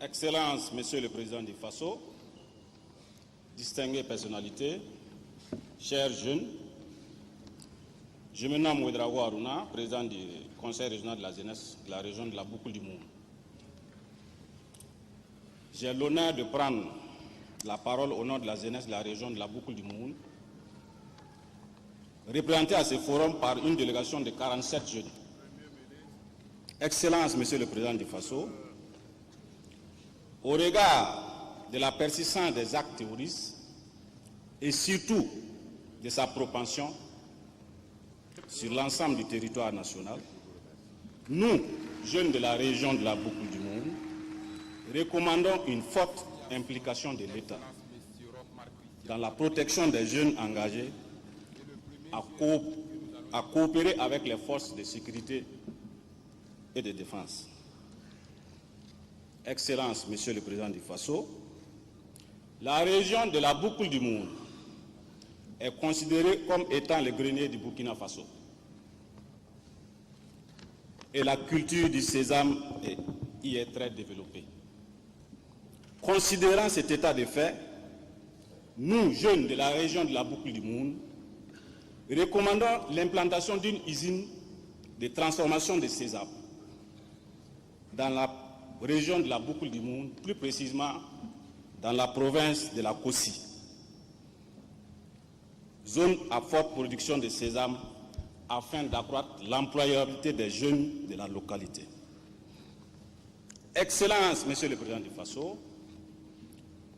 Excellences, Monsieur le Président du FASO, distinguées personnalités, chers jeunes, je me nomme Ouedraogo Aruna, président du Conseil régional de la jeunesse de la région de la Boucle du Moun. J'ai l'honneur de prendre la parole au nom de la jeunesse de la région de la Boucle du Moun, représentée à ce forum par une délégation de 47 jeunes. Excellences, Monsieur le Président du FASO, au regard de la persistance des actes terroristes et surtout de sa propension sur l'ensemble du territoire national, nous, jeunes de la région de la Boucle du Moun, recommandons une forte implication de l'État dans la protection des jeunes engagés à coopérer avec les forces de sécurité et de défense. Excellences, Monsieur le Président du FASO, la région de la Boucle du Moun est considérée comme étant le grenier du Burkina Faso. Et la culture du sésame y est très développée. Considérant cet état de fait, nous, jeunes de la région de la Boucle du Moun, recommandons l'implantation d'une usine de transformation de sésame dans la région de la Boucle du Moun, plus précisément dans la province de la Kossi, zone à forte production de sésame, afin d'accroître l'employabilité des jeunes de la localité. Excellences, Monsieur le Président du FASO,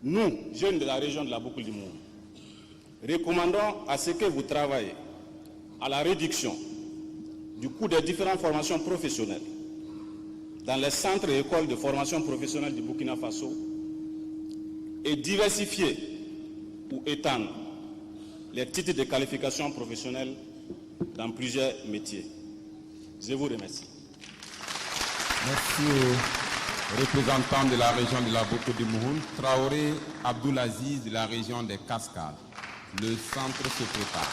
nous, jeunes de la région de la Boucle du Moun, recommandons à ce que vous travaillez à la réduction du coût des différentes formations professionnelles dans les centres et écoles de formation professionnelle du Burkina Faso et diversifier ou étendre les titres de qualification professionnelle dans plusieurs métiers. Je vous remercie. Merci aux représentants de la région de la Boucle du Moun, Traoré Abdoulaziz de la région des Cascades. Le centre se prépare.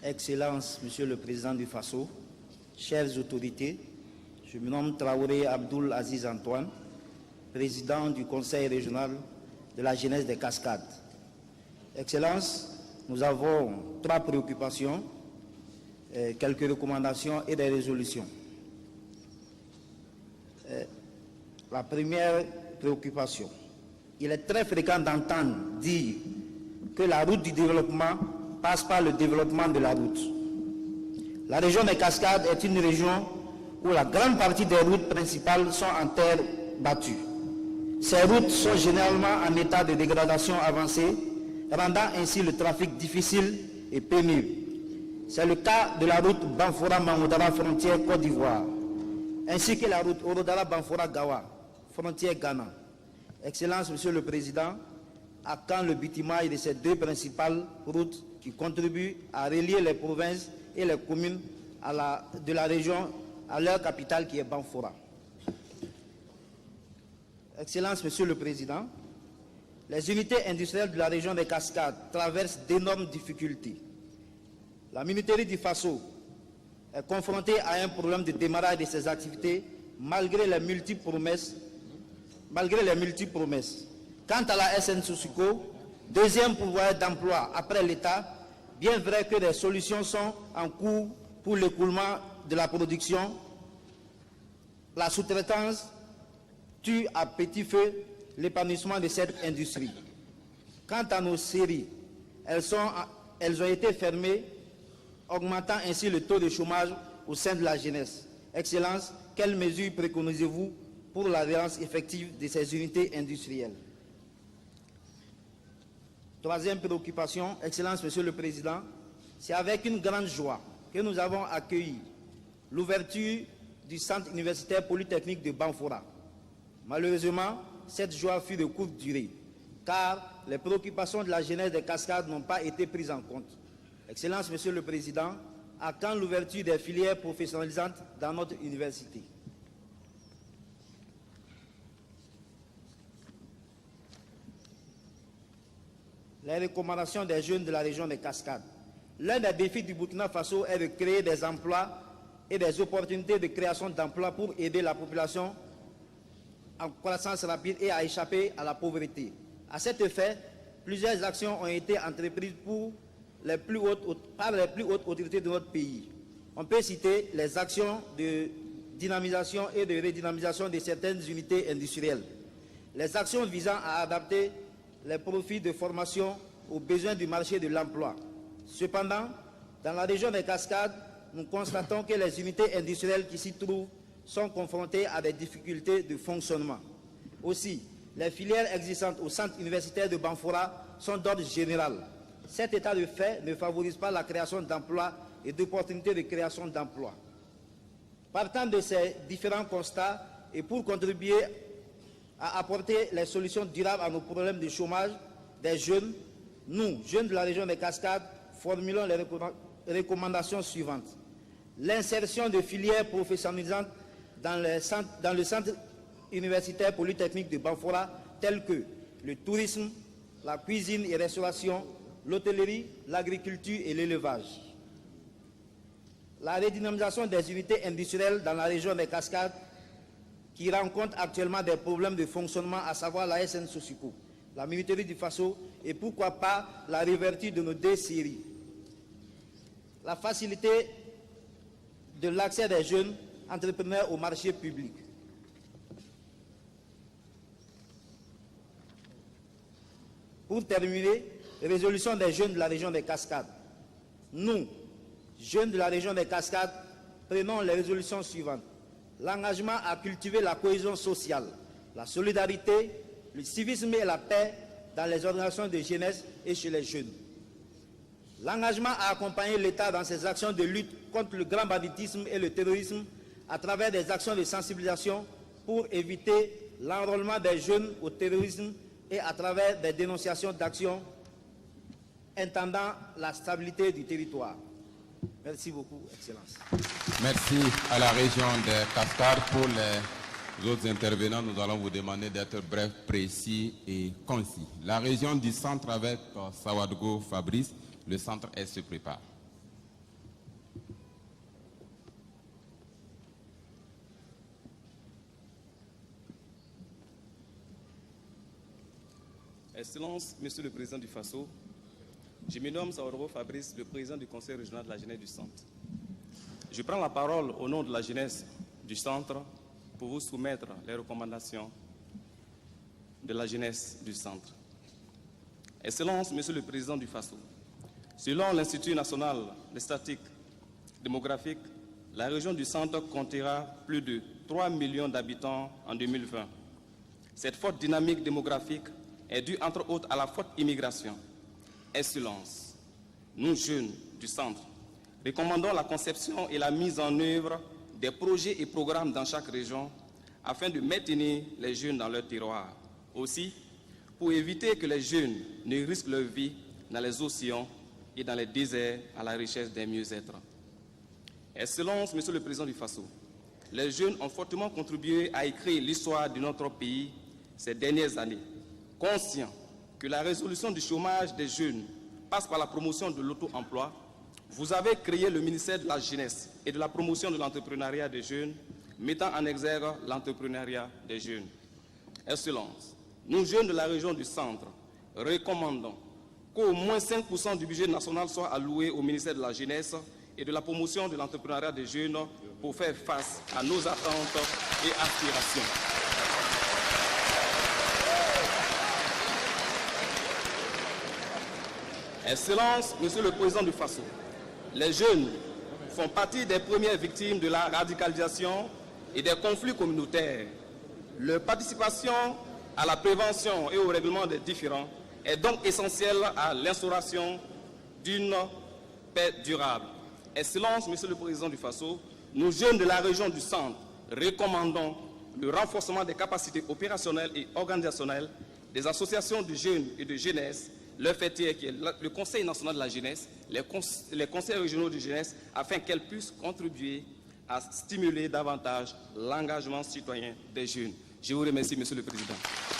Excellences, Monsieur le Président du FASO, chères autorités, je me nomme Traoré Abdoulaziz Antoine, président du Conseil régional de la jeunesse des Cascades. Excellences, nous avons 3 préoccupations, quelques recommandations et des résolutions. La première préoccupation, il est très fréquent d'entendre dire que la route du développement passe par le développement de la route. La région des Cascades est une région où la grande partie des routes principales sont en terre battue. Ces routes sont généralement en état de dégradation avancée, rendant ainsi le trafic difficile et pénible. C'est le cas de la route Banfora-Mamoudara, frontière Côte d'Ivoire, ainsi que la route Orodara-Banfora-Gawa, frontière Ghana. Excellence, Monsieur le Président, à quand le bitumage de ces 2 principales routes qui contribuent à relier les provinces et les communes de la région à leur capitale qui est Banfora. Excellence, Monsieur le Président, les unités industrielles de la région des Cascades traversent d'énormes difficultés. La minuterie du FASO est confrontée à un problème de démarrage de ses activités malgré les multiples promesses. Quant à la SN Soussouko, deuxième pourvoyeur d'emploi après l'État, bien vrai que des solutions sont en cours pour l'écoulement de la production, la sous-traitance tue à petit feu l'épanouissement de cette industrie. Quant à nos séries, elles ont été fermées, augmentant ainsi le taux de chômage au sein de la jeunesse. Excellence, quelles mesures préconisez-vous pour la relance effective de ces unités industrielles? Troisième préoccupation, Excellence, Monsieur le Président, c'est avec une grande joie que nous avons accueilli l'ouverture du centre universitaire polytechnique de Banfora. Malheureusement, cette joie fut de courte durée, car les préoccupations de la jeunesse des Cascades n'ont pas été prises en compte. Excellence, Monsieur le Président, à quand l'ouverture des filières professionnalisantes dans notre université? Les recommandations des jeunes de la région des Cascades. L'un des défis du Burkina Faso est de créer des emplois et des opportunités de création d'emplois pour aider la population en croissance rapide et à échapper à la pauvreté. À cet effet, plusieurs actions ont été entreprises par les plus hautes autorités de notre pays. On peut citer les actions de dynamisation et de redynamisation de certaines unités industrielles, les actions visant à adapter les profils de formation aux besoins du marché de l'emploi. Cependant, dans la région des Cascades, nous constatons que les unités industrielles qui s'y trouvent sont confrontées à des difficultés de fonctionnement. Aussi, les filières existantes au centre universitaire de Banfora sont d'ordre général. Cet état de fait ne favorise pas la création d'emplois et d'opportunités de création d'emplois. Partant de ces différents constats et pour contribuer à apporter les solutions durables à nos problèmes de chômage des jeunes, nous, jeunes de la région des Cascades, formulons les recommandations suivantes. L'insertion de filières professionnalisantes dans le centre universitaire polytechnique de Banfora, tels que le tourisme, la cuisine et restauration, l'hôtellerie, l'agriculture et l'élevage. La redynamisation des unités industrielles dans la région des Cascades qui rencontrent actuellement des problèmes de fonctionnement, à savoir la SN Sosico, la Minuterie du Faso et pourquoi pas la réouverture de nos 2 séries. La facilité de l'accès des jeunes entrepreneurs au marché public. Pour terminer, résolution des jeunes de la région des Cascades. Nous, jeunes de la région des Cascades, prenons les résolutions suivantes. L'engagement à cultiver la cohésion sociale, la solidarité, le civisme et la paix dans les organisations de jeunesse et chez les jeunes. L'engagement à accompagner l'État dans ses actions de lutte contre le grand banditisme et le terrorisme à travers des actions de sensibilisation pour éviter l'enrôlement des jeunes au terrorisme et à travers des dénonciations d'actions intendant la stabilité du territoire. Merci beaucoup, Excellence. Merci à la région des Cascades. Pour les autres intervenants, nous allons vous demander d'être bref, précis et concis. La région du centre avec Sawadgo Fabrice, le centre Est se prépare. Excellence, Monsieur le Président du Faso, je me nomme Sawadgo Fabrice, le président du Conseil régional de la jeunesse du centre. Je prends la parole au nom de la jeunesse du centre pour vous soumettre les recommandations de la jeunesse du centre. Excellence, Monsieur le Président du Faso, selon l'Institut national de statistique démographique, la région du centre comptera plus de 3 millions d'habitants en 2020. Cette forte dynamique démographique est due entre autres à la forte immigration. Excellence, nous jeunes du centre, recommandons la conception et la mise en œuvre des projets et programmes dans chaque région afin de maintenir les jeunes dans leur terroir. Aussi, pour éviter que les jeunes ne risquent leur vie dans les océans et dans les déserts à la recherche d'un mieux-être. Excellence, Monsieur le Président du Faso, les jeunes ont fortement contribué à écrire l'histoire de notre pays ces dernières années. Conscient que la résolution du chômage des jeunes passe par la promotion de l'auto-emploi, vous avez créé le ministère de la Jeunesse et de la promotion de l'entrepreneuriat des jeunes, mettant en exergue l'entrepreneuriat des jeunes. Excellence, nous jeunes de la région du centre recommandons qu'au moins 5% du budget national soit alloué au ministère de la Jeunesse et de la promotion de l'entrepreneuriat des jeunes pour faire face à nos attentes et aspirations. Excellence, Monsieur le Président du Faso, les jeunes font partie des premières victimes de la radicalisation et des conflits communautaires. Leur participation à la prévention et au règlement des différends est donc essentielle à l'instauration d'une paix durable. Excellence, Monsieur le Président du Faso, nous jeunes de la région du centre recommandons le renforcement des capacités opérationnelles et organisationnelles des associations de jeunes et de jeunesse, leur fêtière qui est le Conseil national de la jeunesse, les conseils régionaux de jeunesse, afin qu'elles puissent contribuer à stimuler davantage l'engagement citoyen des jeunes. Je vous remercie, Monsieur le Président.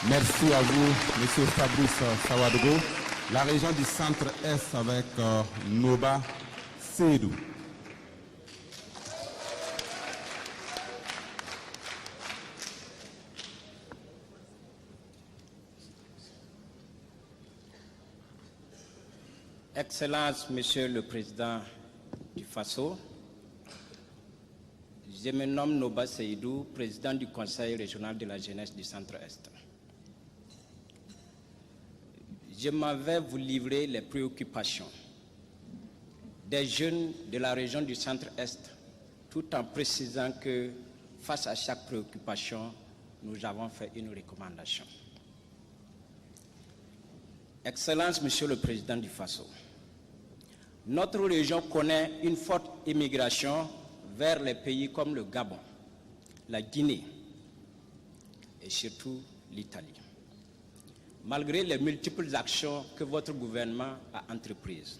Merci à vous, Monsieur Fabrice Sawadgo. La région du centre-est avec Noba Seydou. Excellence, Monsieur le Président du Faso, je me nomme Noba Seydou, président du Conseil régional de la jeunesse du Centre-Est. Je m'en vais vous livrer les préoccupations des jeunes de la région du Centre-Est, tout en précisant que face à chaque préoccupation, nous avons fait une recommandation. Excellence, Monsieur le Président du Faso, notre région connaît une forte immigration vers les pays comme le Gabon, la Guinée et surtout l'Italie. Malgré les multiples actions que votre gouvernement a entreprises,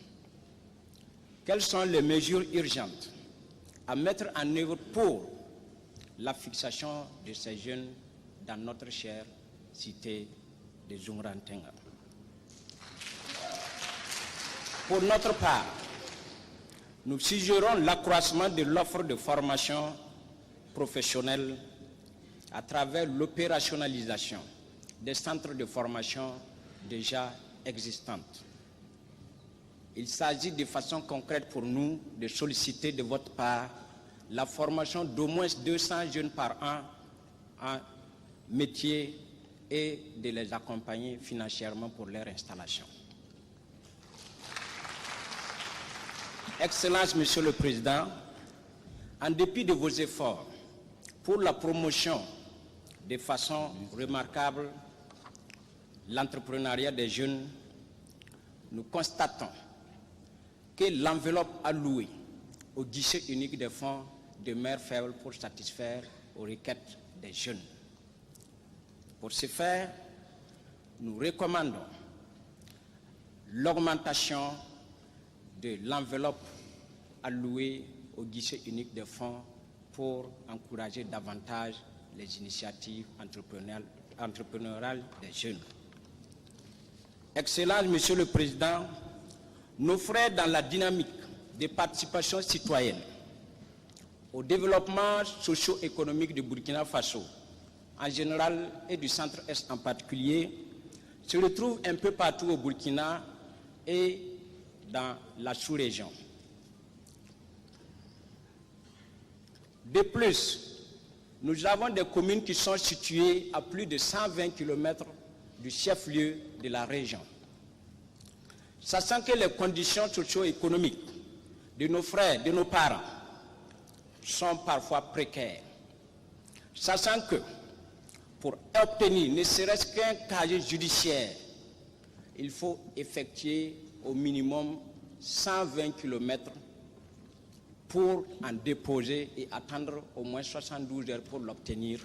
quelles sont les mesures urgentes à mettre en œuvre pour la fixation de ces jeunes dans notre chère cité de Zumrantenga? Pour notre part, nous suggérons l'accroissement de l'offre de formation professionnelle à travers l'opérationnalisation des centres de formation déjà existants. Il s'agit de façon concrète pour nous de solliciter de votre part la formation d'au moins 200 jeunes par an en métier et de les accompagner financièrement pour leur installation. Excellence, Monsieur le Président, en dépit de vos efforts pour la promotion de façon remarquable l'entrepreneuriat des jeunes, nous constatons que l'enveloppe allouée au guichet unique des fonds demeure faible pour satisfaire aux requêtes des jeunes. Pour ce faire, nous recommandons l'augmentation de l'enveloppe allouée au guichet unique des fonds pour encourager davantage les initiatives entrepreneuriales des jeunes. Excellence, Monsieur le Président, nos frères dans la dynamique de participation citoyenne au développement socio-économique du Burkina Faso en général et du Centre-Est en particulier se retrouvent un peu partout au Burkina et dans la sous-région. De plus, nous avons des communes qui sont situées à plus de 120 km du chef-lieu de la région. Sachant que les conditions socio-économiques de nos frères, de nos parents, sont parfois précaires. Sachant que pour obtenir ne serait-ce qu'un casier judiciaire, il faut effectuer au minimum 120 km pour en déposer et attendre au moins 72 heures pour l'obtenir.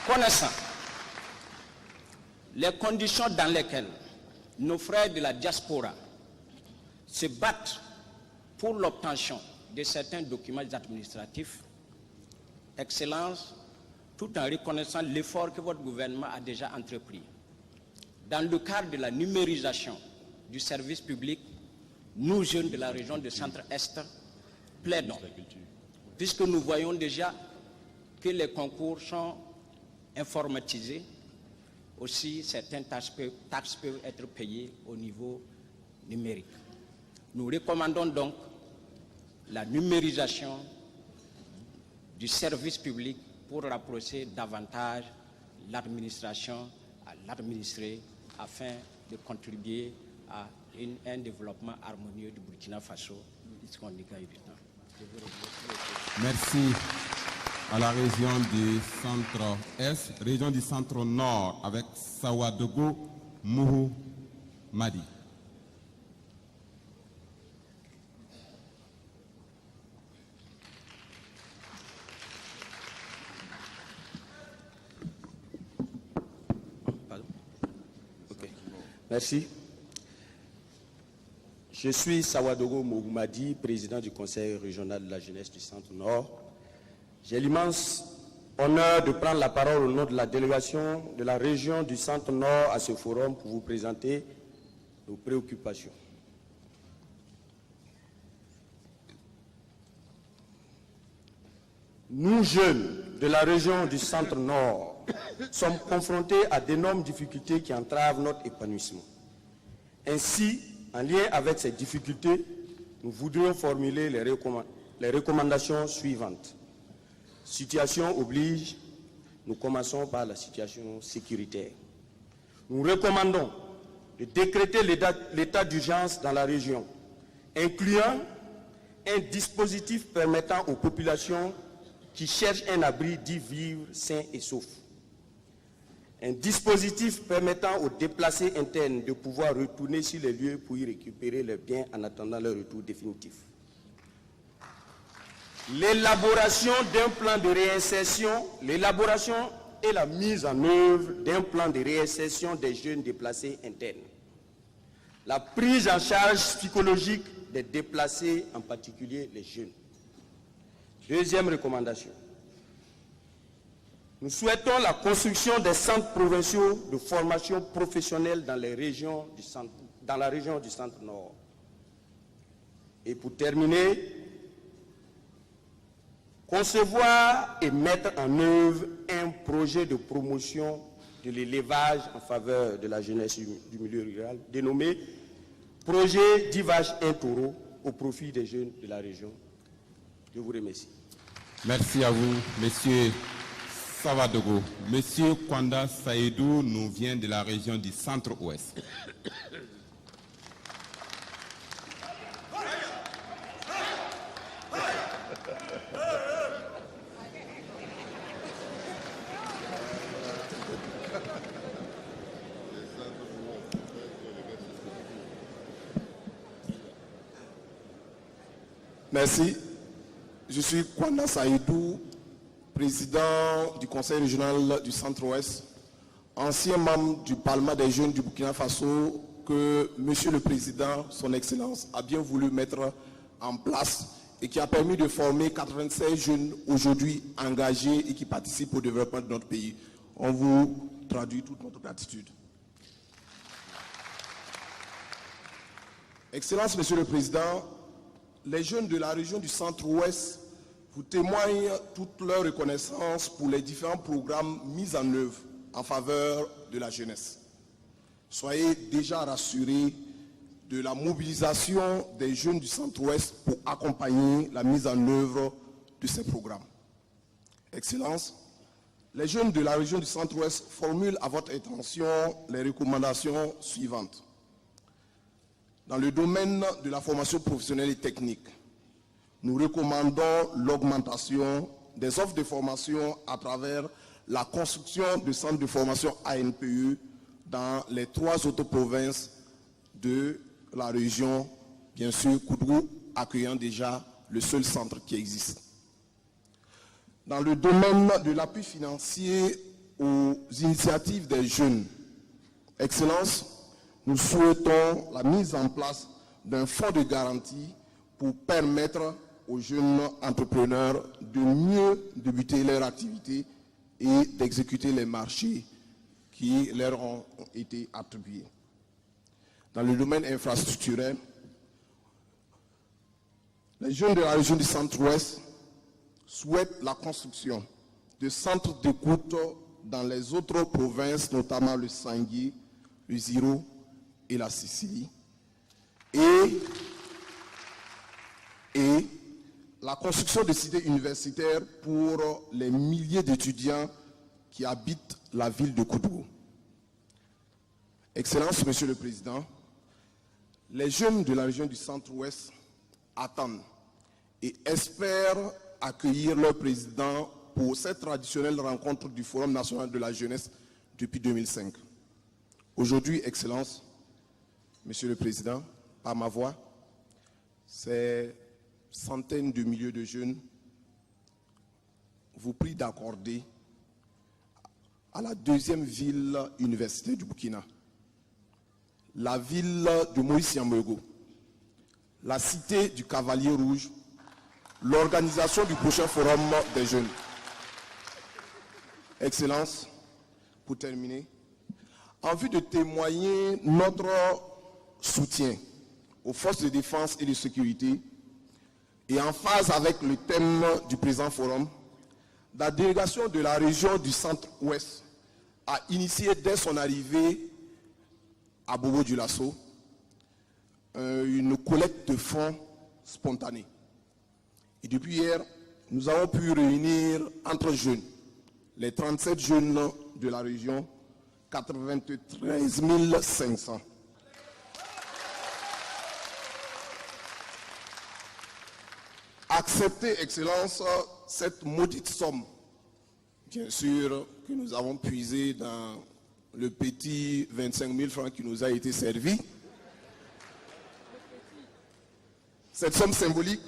Connaissant les conditions dans lesquelles nos frères de la diaspora se battent pour l'obtention de certains documents administratifs, Excellence, tout en reconnaissant l'effort que votre gouvernement a déjà entrepris, dans le cadre de la numérisation du service public, nous, jeunes de la région du Centre-Est, plaidons, puisque nous voyons déjà que les concours sont informatisés, aussi certaines taxes peuvent être payées au niveau numérique. Nous recommandons donc la numérisation du service public pour rapprocher davantage l'administration à l'administré afin de contribuer à un développement harmonieux du Burkina Faso. Merci à la région du centre-est, région du centre-nord avec Sawadogo Mourou Madi. Merci. Je suis Sawadogo Mourou-Madi, président du Conseil régional de la jeunesse du Centre-Nord. J'ai l'immense honneur de prendre la parole au nom de la délégation de la région du Centre-Nord à ce forum pour vous présenter nos préoccupations. Nous, jeunes de la région du Centre-Nord, sommes confrontés à d'énormes difficultés qui entravent notre épanouissement. Ainsi, en lien avec ces difficultés, nous voudrions formuler les recommandations suivantes. Situation oblige, nous commençons par la situation sécuritaire. Nous recommandons de décréter l'état d'urgence dans la région, incluant un dispositif permettant aux populations qui cherchent un abri d'y vivre sains et saufs. Un dispositif permettant aux déplacés internes de pouvoir retourner sur les lieux pour y récupérer leurs biens en attendant leur retour définitif. L'élaboration d'un plan de réinsertion, l'élaboration et la mise en œuvre d'un plan de réinsertion des jeunes déplacés internes. La prise en charge psychologique des déplacés, en particulier les jeunes. Deuxième recommandation. Nous souhaitons la construction des centres provinciaux de formation professionnelle dans la région du Centre-Nord. Et pour terminer, concevoir et mettre en œuvre un projet de promotion de l'élevage en faveur de la jeunesse du milieu rural, dénommé Projet d'Ivage un taureau au profit des jeunes de la région. Je vous remercie. Merci à vous, Monsieur Savadogo. Monsieur Kwanda Saïdou nous vient de la région du Centre-Ouest. Merci. Je suis Kwanda Saïdou, président du Conseil régional du Centre-Ouest, ancien membre du Parlement des jeunes du Burkina Faso que Monsieur le Président, son Excellence, a bien voulu mettre en place et qui a permis de former 96 jeunes aujourd'hui engagés et qui participent au développement de notre pays. On vous traduit toute notre gratitude. Excellence, Monsieur le Président, les jeunes de la région du Centre-Ouest vous témoignent toute leur reconnaissance pour les différents programmes mis en œuvre en faveur de la jeunesse. Soyez déjà rassurés de la mobilisation des jeunes du Centre-Ouest pour accompagner la mise en œuvre de ces programmes. Excellence, les jeunes de la région du Centre-Ouest formulent à votre attention les recommandations suivantes. Dans le domaine de la formation professionnelle et technique, nous recommandons l'augmentation des offres de formation à travers la construction de centres de formation ANPE dans les 3 autres provinces de la région, bien sûr, Koudrou accueillant déjà le seul centre qui existe. Dans le domaine de l'appui financier aux initiatives des jeunes, Excellence, nous souhaitons la mise en place d'un fonds de garantie pour permettre aux jeunes entrepreneurs de mieux débuter leur activité et d'exécuter les marchés qui leur ont été attribués. Dans le domaine infrastructurel, les jeunes de la région du Centre-Ouest souhaitent la construction de centres d'écoute dans les autres provinces, notamment le Sangué, le Ziro et la Sicile, et la construction de cités universitaires pour les milliers d'étudiants qui habitent la ville de Koudrou. Excellence, Monsieur le Président, les jeunes de la région du Centre-Ouest attendent et espèrent accueillir leur président pour cette traditionnelle rencontre du Forum national de la jeunesse depuis 2005. Aujourd'hui, Excellence, Monsieur le Président, par ma voix, ces centaines de milliers de jeunes vous prient d'accorder à la 2e ville universitaire du Burkina, la ville de Moïse Yambego, la cité du Cavalier Rouge, l'organisation du prochain forum des jeunes. Excellences, pour terminer, en vue de témoigner notre soutien aux forces de défense et de sécurité et en phase avec le thème du présent forum, la délégation de la région du Centre-Ouest a initié dès son arrivée à Bobo-Dioulasso une collecte de fonds spontanée. Et depuis hier, nous avons pu réunir entre jeunes, les 37 jeunes de la région, 93 500. Acceptez, Excellence, cette maudite somme, bien sûr, que nous avons puisée dans le petit 25 000 francs qui nous a été servi. Cette somme symbolique,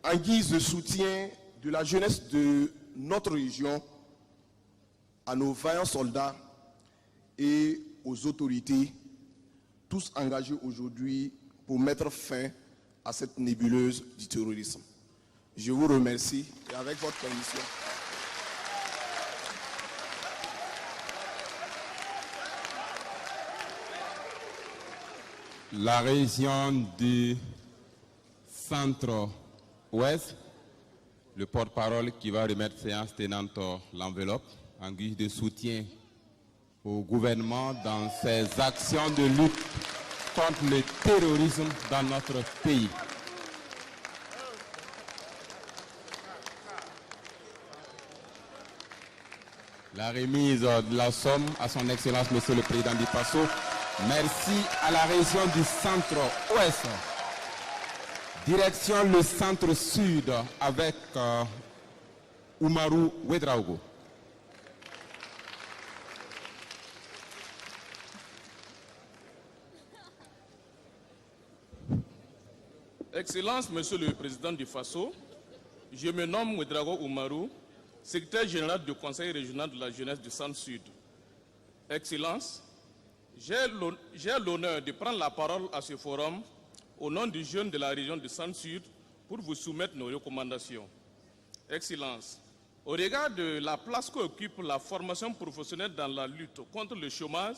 en guise de soutien de la jeunesse de notre région, à nos vaillants soldats et aux autorités, tous engagés aujourd'hui pour mettre fin à cette nébuleuse du terrorisme. Je vous remercie et avec votre permission. La région du Centre-Ouest, le porte-parole qui va remettre séance tenante l'enveloppe en guise de soutien au gouvernement dans ses actions de lutte contre le terrorisme dans notre pays. La remise de la somme à son Excellence, Monsieur le Président du Faso. Merci à la région du Centre-Ouest. Direction le Centre-Sud avec Oumarou Ouedraogo. Excellence, Monsieur le Président du Faso, je me nomme Ouedraogo Oumarou, secrétaire général du Conseil régional de la jeunesse du Centre-Sud. Excellence, j'ai l'honneur de prendre la parole à ce forum au nom des jeunes de la région du Centre-Sud pour vous soumettre nos recommandations. Excellence, au regard de la place qu'occupe la formation professionnelle dans la lutte contre le chômage,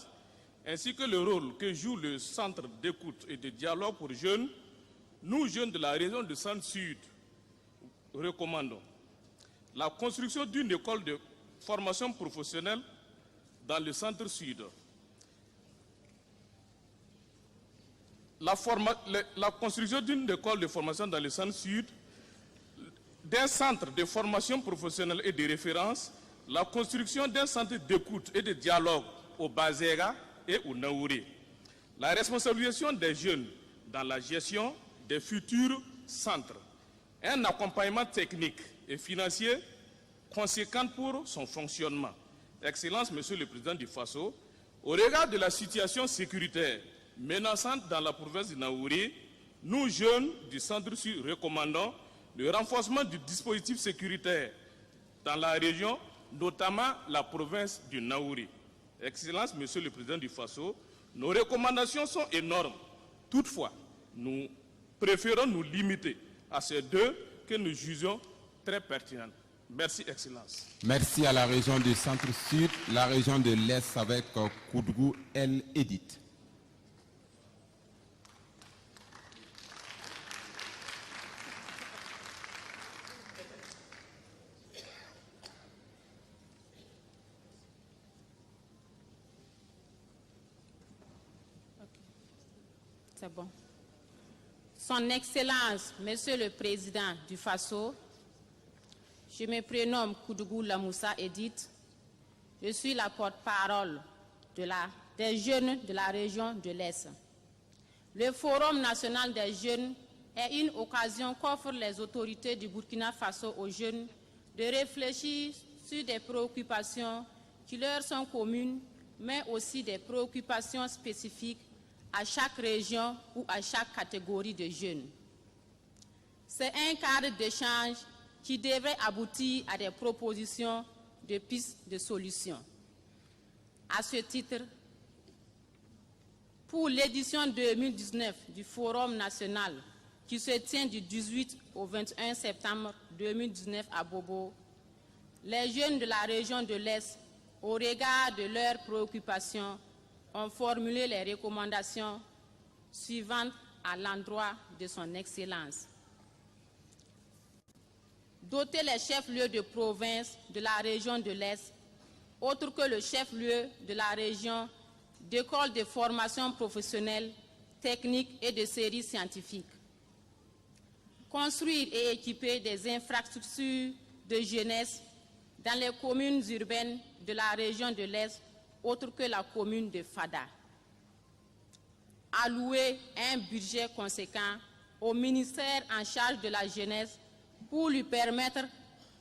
ainsi que le rôle que joue le centre d'écoute et de dialogue pour jeunes, nous, jeunes de la région du Centre-Sud, recommandons la construction d'une école de formation professionnelle dans le Centre-Sud. La construction d'une école de formation dans le Centre-Sud, d'un centre de formation professionnelle et de référence, la construction d'un centre d'écoute et de dialogue au Bazéga et au Naouré. La responsabilisation des jeunes dans la gestion des futurs centres. Un accompagnement technique et financier conséquent pour son fonctionnement. Excellence, Monsieur le Président du Faso, au regard de la situation sécuritaire menaçante dans la province de Naouré, nous, jeunes du Centre-Sud, recommandons le renforcement du dispositif sécuritaire dans la région, notamment la province du Naouré. Excellence, Monsieur le Président du Faso, nos recommandations sont énormes. Toutefois, nous préférons nous limiter à ces deux que nous jugeons très pertinentes. Merci, Excellence. Merci à la région du Centre-Sud, la région de l'Est avec Koudgou El Edith. C'est bon. Son Excellence, Monsieur le Président du Faso, je me prénomme Koudgou Lamoussa Edith. Je suis la porte-parole des jeunes de la région de l'Est. Le Forum national des jeunes est une occasion qu'offrent les autorités du Burkina Faso aux jeunes de réfléchir sur des préoccupations qui leur sont communes, mais aussi des préoccupations spécifiques à chaque région ou à chaque catégorie de jeunes. C'est un cadre d'échange qui devrait aboutir à des propositions de pistes de solutions. À ce titre, pour l'édition 2019 du Forum national qui se tient du 18 au 21 septembre 2019 à Bobo, les jeunes de la région de l'Est au regard de leurs préoccupations, ont formulé les recommandations suivantes à l'endroit de son Excellence. Doter les chefs-lieux de province de la région de l'Est, autre que le chef-lieu de la région, d'écoles de formation professionnelle, technique et de séries scientifiques. Construire et équiper des infrastructures de jeunesse dans les communes urbaines de la région de l'Est, autre que la commune de Fada. Allouer un budget conséquent au ministère en charge de la jeunesse pour lui permettre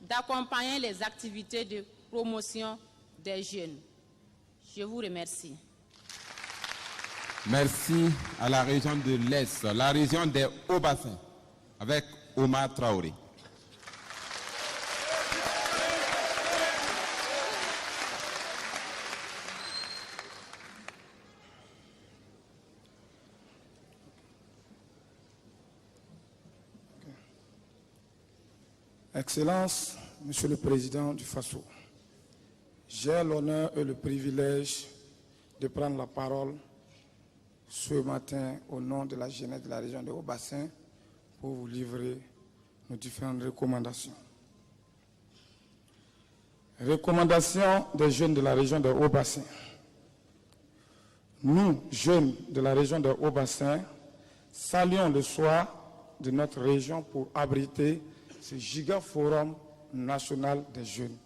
d'accompagner les activités de promotion des jeunes. Je vous remercie. Merci à la région de l'Est, la région des Hauts-Bassins, avec Omar Traoré. Excellence, Monsieur le Président du Faso, j'ai l'honneur et le privilège de prendre la parole ce matin au nom de la jeunesse de la région de Haut-Bassin pour vous livrer nos différentes recommandations. Recommandations des jeunes de la région de Haut-Bassin. Nous, jeunes de la région de Haut-Bassin, saluons le choix de notre région pour abriter ce giga-forum national des jeunes.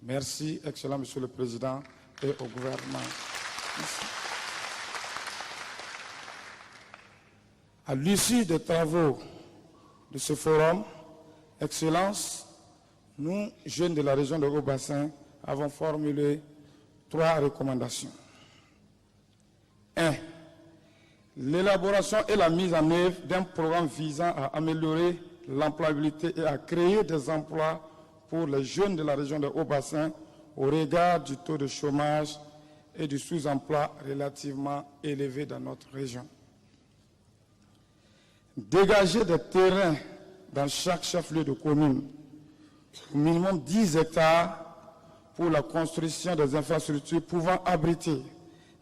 Merci, excellent Monsieur le Président et au gouvernement. Merci. À l'issue des travaux de ce forum, Excellence, nous, jeunes de la région de Haut-Bassin, avons formulé 3 recommandations. 1. L'élaboration et la mise en œuvre d'un programme visant à améliorer l'employabilité et à créer des emplois pour les jeunes de la région de Haut-Bassin au regard du taux de chômage et du sous-emploi relativement élevé dans notre région. Dégager des terrains dans chaque chef-lieu de commune, au minimum 10 hectares pour la construction des infrastructures pouvant abriter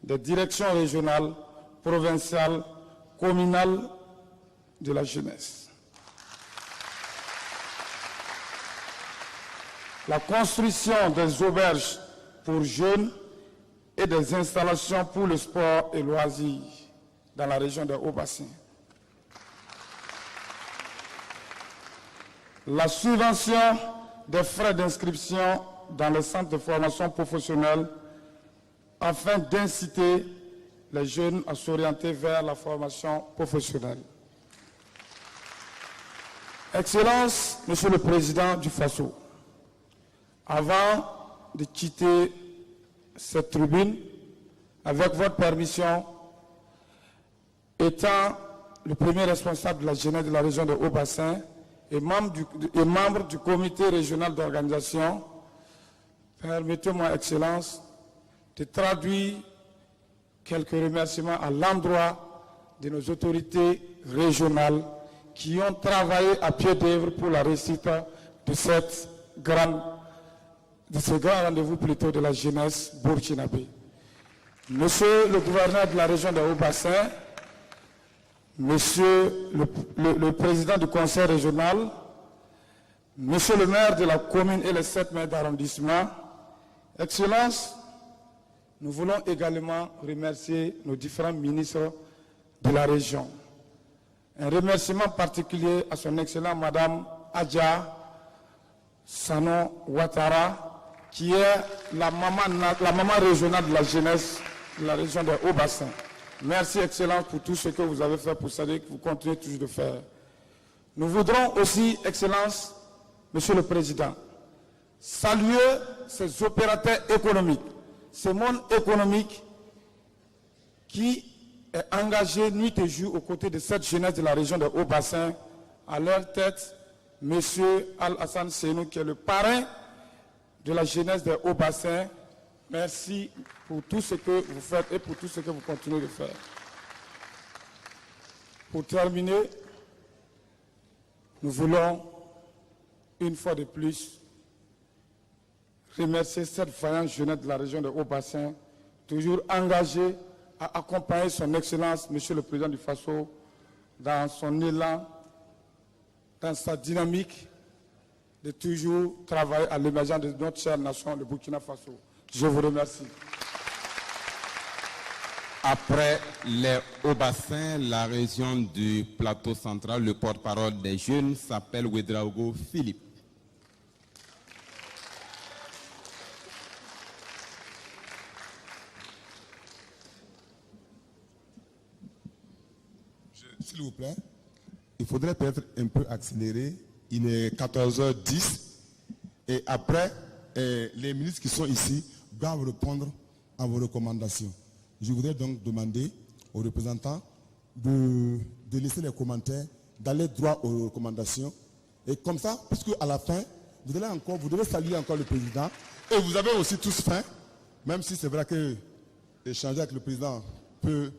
des directions régionales, provinciales, communales de la jeunesse. La construction des auberges pour jeunes et des installations pour le sport et loisirs dans la région de Haut-Bassin. La subvention des frais d'inscription dans les centres de formation professionnelle afin d'inciter les jeunes à s'orienter vers la formation professionnelle. Excellence, Monsieur le Président du Faso, avant de quitter cette tribune, avec votre permission, étant le premier responsable de la jeunesse de la région de Haut-Bassin et membre du comité régional d'organisation, permettez-moi, Excellence, de traduire quelques remerciements à l'endroit de nos autorités régionales qui ont travaillé à pied d'œuvre pour la réussite de ce grand rendez-vous plutôt de la jeunesse burkinabé. Monsieur le gouverneur de la région de Haut-Bassin, Monsieur le président du conseil régional, Monsieur le maire de la commune et les 7 maires d'arrondissement, Excellence, nous voulons également remercier nos différents ministres de la région. Un remerciement particulier à son excellente Madame Adja Sano Ouattara, qui est la maman régionale de la jeunesse de la région de Haut-Bassin. Merci, Excellence, pour tout ce que vous avez fait pour ça et que vous continuez toujours de faire. Nous voudrons aussi, Excellence, Monsieur le Président, saluer ces opérateurs économiques, ce monde économique qui est engagé nuit et jour aux côtés de cette jeunesse de la région de Haut-Bassin. À leur tête, M. Al-Hassan Senou, qui est le parrain de la jeunesse de Haut-Bassin. Merci pour tout ce que vous faites et pour tout ce que vous continuez de faire. Pour terminer, nous voulons, une fois de plus, remercier cette vaillante jeunesse de la région de Haut-Bassin, toujours engagée à accompagner son Excellence, Monsieur le Président du Faso, dans son élan, dans sa dynamique de toujours travailler à l'émergence de notre chère nation, le Burkina Faso. Je vous remercie. Après les Hauts-Bassins, la région du plateau central, le porte-parole des jeunes s'appelle Ouedraogo Philippe. S'il vous plaît, il faudrait peut-être un peu accélérer. Il est 14h10 et après, les ministres qui sont ici doivent répondre à vos recommandations. Je voudrais donc demander aux représentants de laisser les commentaires, d'aller droit aux recommandations. Et comme ça, puisque à la fin, vous devez saluer encore le président. Et vous avez aussi tous faim, même si c'est vrai que échanger avec le président peut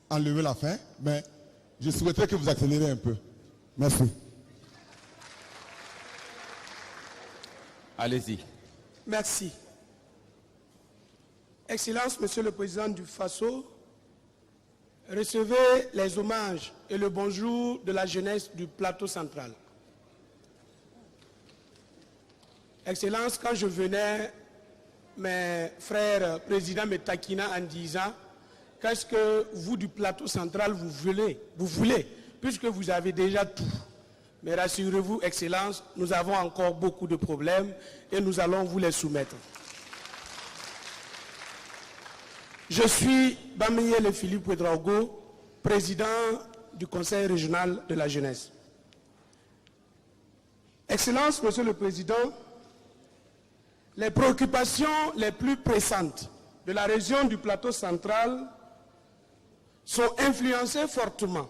enlever la faim, mais je souhaiterais que vous accélérez un peu. Merci. Allez-y. Merci. Excellence, Monsieur le Président du Faso, recevez les hommages et le bonjour de la jeunesse du plateau central. Excellence, quand je venais, mes frères présidents me taquinaient en disant qu'est-ce que vous du plateau central vous voulez, puisque vous avez déjà tout. Mais rassurez-vous, Excellence, nous avons encore beaucoup de problèmes et nous allons vous les soumettre. Je suis Bamiele Philippe Ouedraogo, président du Conseil régional de la jeunesse. Excellence, Monsieur le Président, les préoccupations les plus pressantes de la région du plateau central sont influencées fortement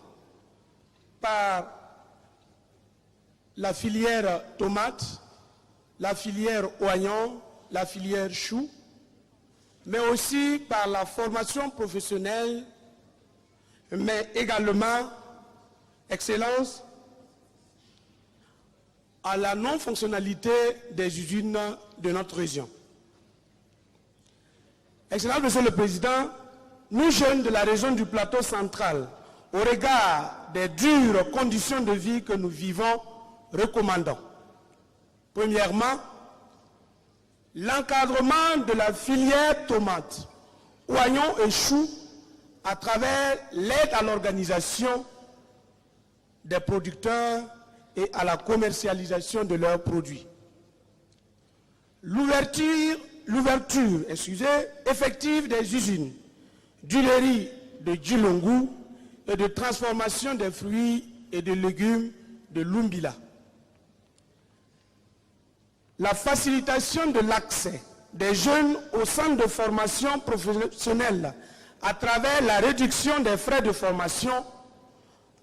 par la filière tomate, la filière oignon, la filière chou, mais aussi par la formation professionnelle, mais également, Excellence, à la non-fonctionnalité des usines de notre région. Excellence, Monsieur le Président, nous jeunes de la région du plateau central, au regard des dures conditions de vie que nous vivons, recommandons. Premièrement, l'encadrement de la filière tomate, oignons et choux à travers l'aide à l'organisation des producteurs et à la commercialisation de leurs produits. L'ouverture effective des usines d'huilerie de Djilongu et de transformation des fruits et des légumes de Lumbila. La facilitation de l'accès des jeunes aux centres de formation professionnelle à travers la réduction des frais de formation,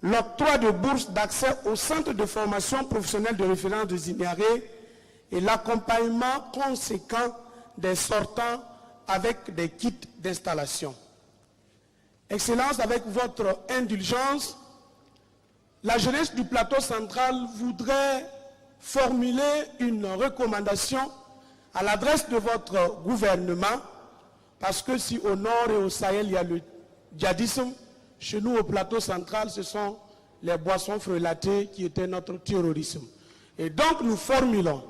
l'octroi de bourses d'accès aux centres de formation professionnelle de référence de Zinaré et l'accompagnement conséquent des sortants avec des kits d'installation. Excellence, avec votre indulgence, la jeunesse du plateau central voudrait formuler une recommandation à l'adresse de votre gouvernement, parce que si au nord et au Sahel il y a le djihadisme, chez nous au plateau central ce sont les boissons frelatées qui étaient notre terrorisme. Et donc nous formulons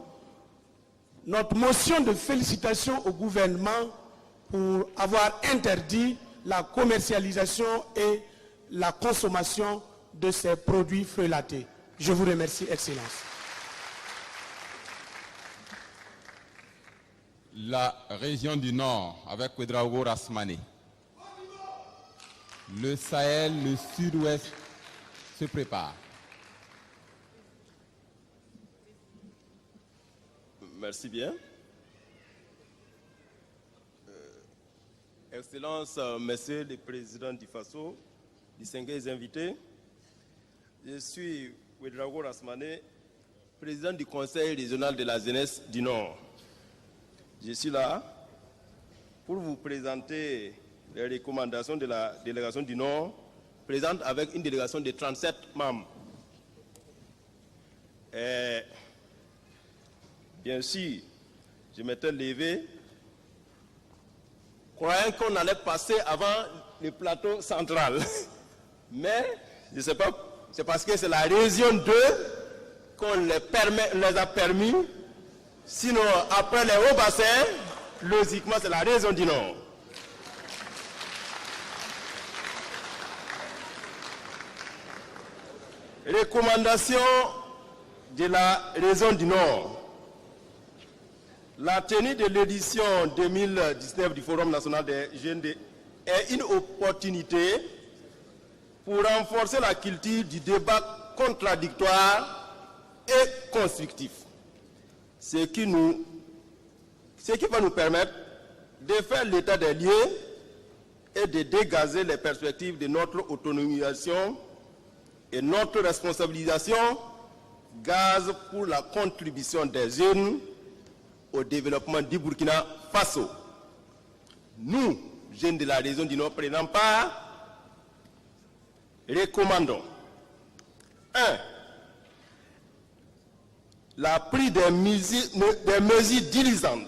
notre motion de félicitations au gouvernement pour avoir interdit la commercialisation et la consommation de ces produits frelatés. Je vous remercie, Excellence. La région du Nord, avec Ouedraogo Rasmane. Le Sahel, le Sud-Ouest se prépare. Merci bien. Excellence, Monsieur le Président du Faso, distingués invités, je suis Ouedraogo Rasmane, président du Conseil régional de la jeunesse du Nord. Je suis là pour vous présenter les recommandations de la délégation du Nord, présente avec une délégation de 37 membres. Bien sûr, je m'étais levé, croyant qu'on allait passer avant le plateau central. Mais, je ne sais pas, c'est parce que c'est la région 2 qu'on les a permis. Sinon, après les hauts bassins, logiquement, c'est la région du Nord. Recommandation de la région du Nord. La tenue de l'édition 2019 du Forum national des jeunes est une opportunité pour renforcer la culture du débat contradictoire et constructif. Ce qui va nous permettre de faire l'état des lieux et de dégager les perspectives de notre autonomisation et notre responsabilisation, gaz pour la contribution des jeunes au développement du Burkina Faso. Nous, jeunes de la région du Nord, prenant part, recommandons 1. La prise des mesures dirigeantes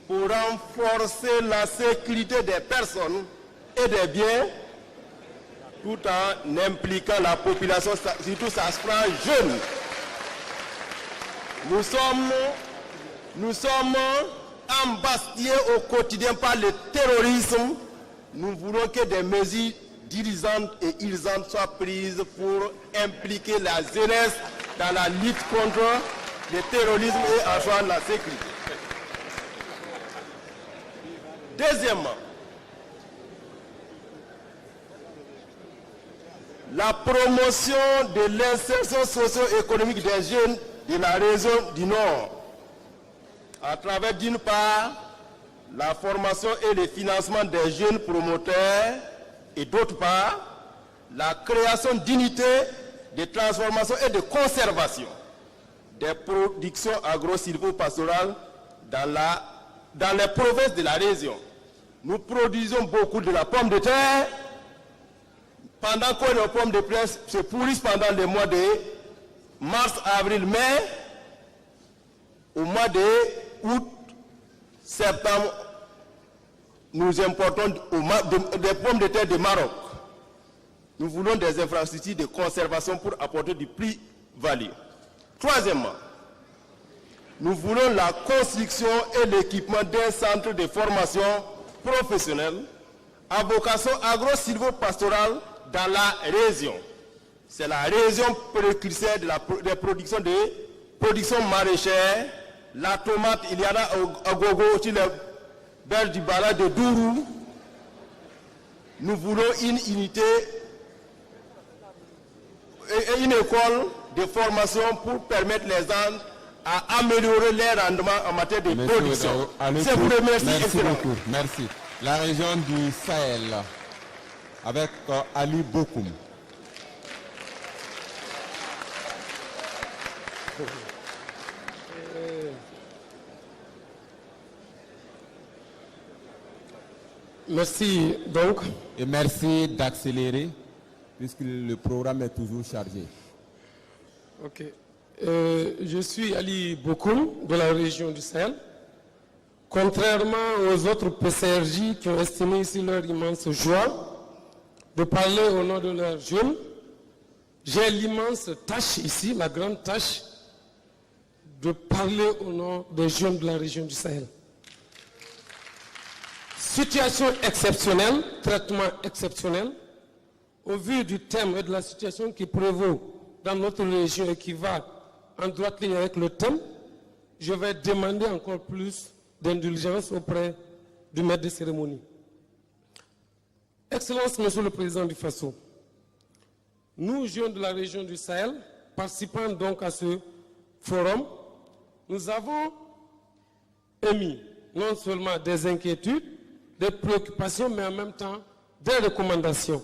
pour renforcer la sécurité des personnes et des biens tout en impliquant la population, surtout sa frange jeune. Nous sommes embastillés au quotidien par le terrorisme. Nous voulons que des mesures dirigeantes et urgentes soient prises pour impliquer la jeunesse dans la lutte contre le terrorisme et asseoir la sécurité. Deuxièmement, la promotion de l'insertion socio-économique des jeunes de la région du Nord, à travers d'une part la formation et le financement des jeunes promoteurs et d'autre part la création d'unités de transformation et de conservation des productions agro-silvo-pastorales dans les provinces de la région. Nous produisons beaucoup de la pomme de terre. Pendant que les pommes de terre se pourrissent pendant les mois de mars, avril, mai, au mois de août, septembre, nous importons des pommes de terre du Maroc. Nous voulons des infrastructures de conservation pour apporter du plus-value. Troisièmement, nous voulons la construction et l'équipement d'un centre de formation professionnelle à vocation agro-silvo-pastorale dans la région. C'est la région précurseur de la production maraîchère. La tomate, il y en a au Gogo, sur les berges du Bala de Dourou. Nous voulons une unité et une école de formation pour permettre les gens à améliorer leur rendement en matière de production. C'est vous remercie. Merci beaucoup. Merci. La région du Sahel, avec Ali Bokoum. Merci donc. Et merci d'accélérer, puisque le programme est toujours chargé. Ok. Je suis Ali Bokoum, de la région du Sahel. Contrairement aux autres PCRJ qui ont estimé ici leur immense joie de parler au nom de leurs jeunes, j'ai l'immense tâche ici, la grande tâche, de parler au nom des jeunes de la région du Sahel. Situation exceptionnelle, traitement exceptionnel, au vu du thème et de la situation qui prévaut dans notre région et qui va en droite ligne avec le thème, je vais demander encore plus d'indulgence auprès du maître de cérémonie. Excellence, Monsieur le Président du Faso, nous, jeunes de la région du Sahel, participant donc à ce forum, nous avons émis non seulement des inquiétudes, des préoccupations, mais en même temps des recommandations.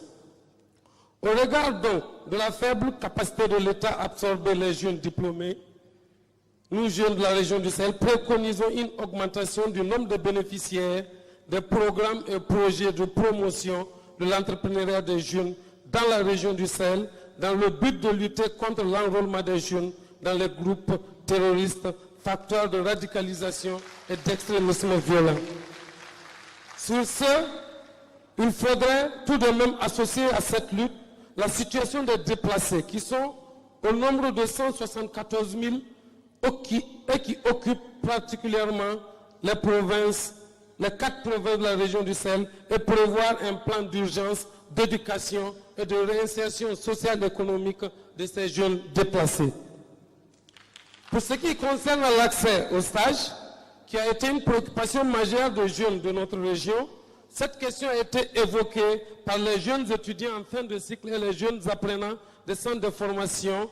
Au regard donc de la faible capacité de l'État à absorber les jeunes diplômés, nous, jeunes de la région du Sahel, préconisons une augmentation du nombre de bénéficiaires des programmes et projets de promotion de l'entrepreneuriat des jeunes dans la région du Sahel, dans le but de lutter contre l'enrôlement des jeunes dans les groupes terroristes facteurs de radicalisation et d'extrémisme violent. Sur ce, il faudrait tout de même associer à cette lutte la situation des déplacés qui sont au nombre de 174 000 et qui occupent particulièrement les provinces, les 4 provinces de la région du Sahel, et prévoir un plan d'urgence d'éducation et de réinsertion sociale et économique de ces jeunes déplacés. Pour ce qui concerne l'accès au stage, qui a été une préoccupation majeure des jeunes de notre région, cette question a été évoquée par les jeunes étudiants en fin de cycle et les jeunes apprenants des centres de formation.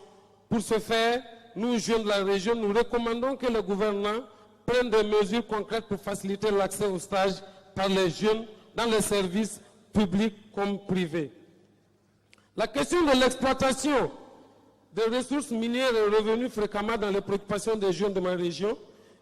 Pour ce faire, nous, jeunes de la région, nous recommandons que le gouvernement prenne des mesures concrètes pour faciliter l'accès au stage par les jeunes dans les services publics comme privés. La question de l'exploitation des ressources minières est revenue fréquemment dans les préoccupations des jeunes de ma région.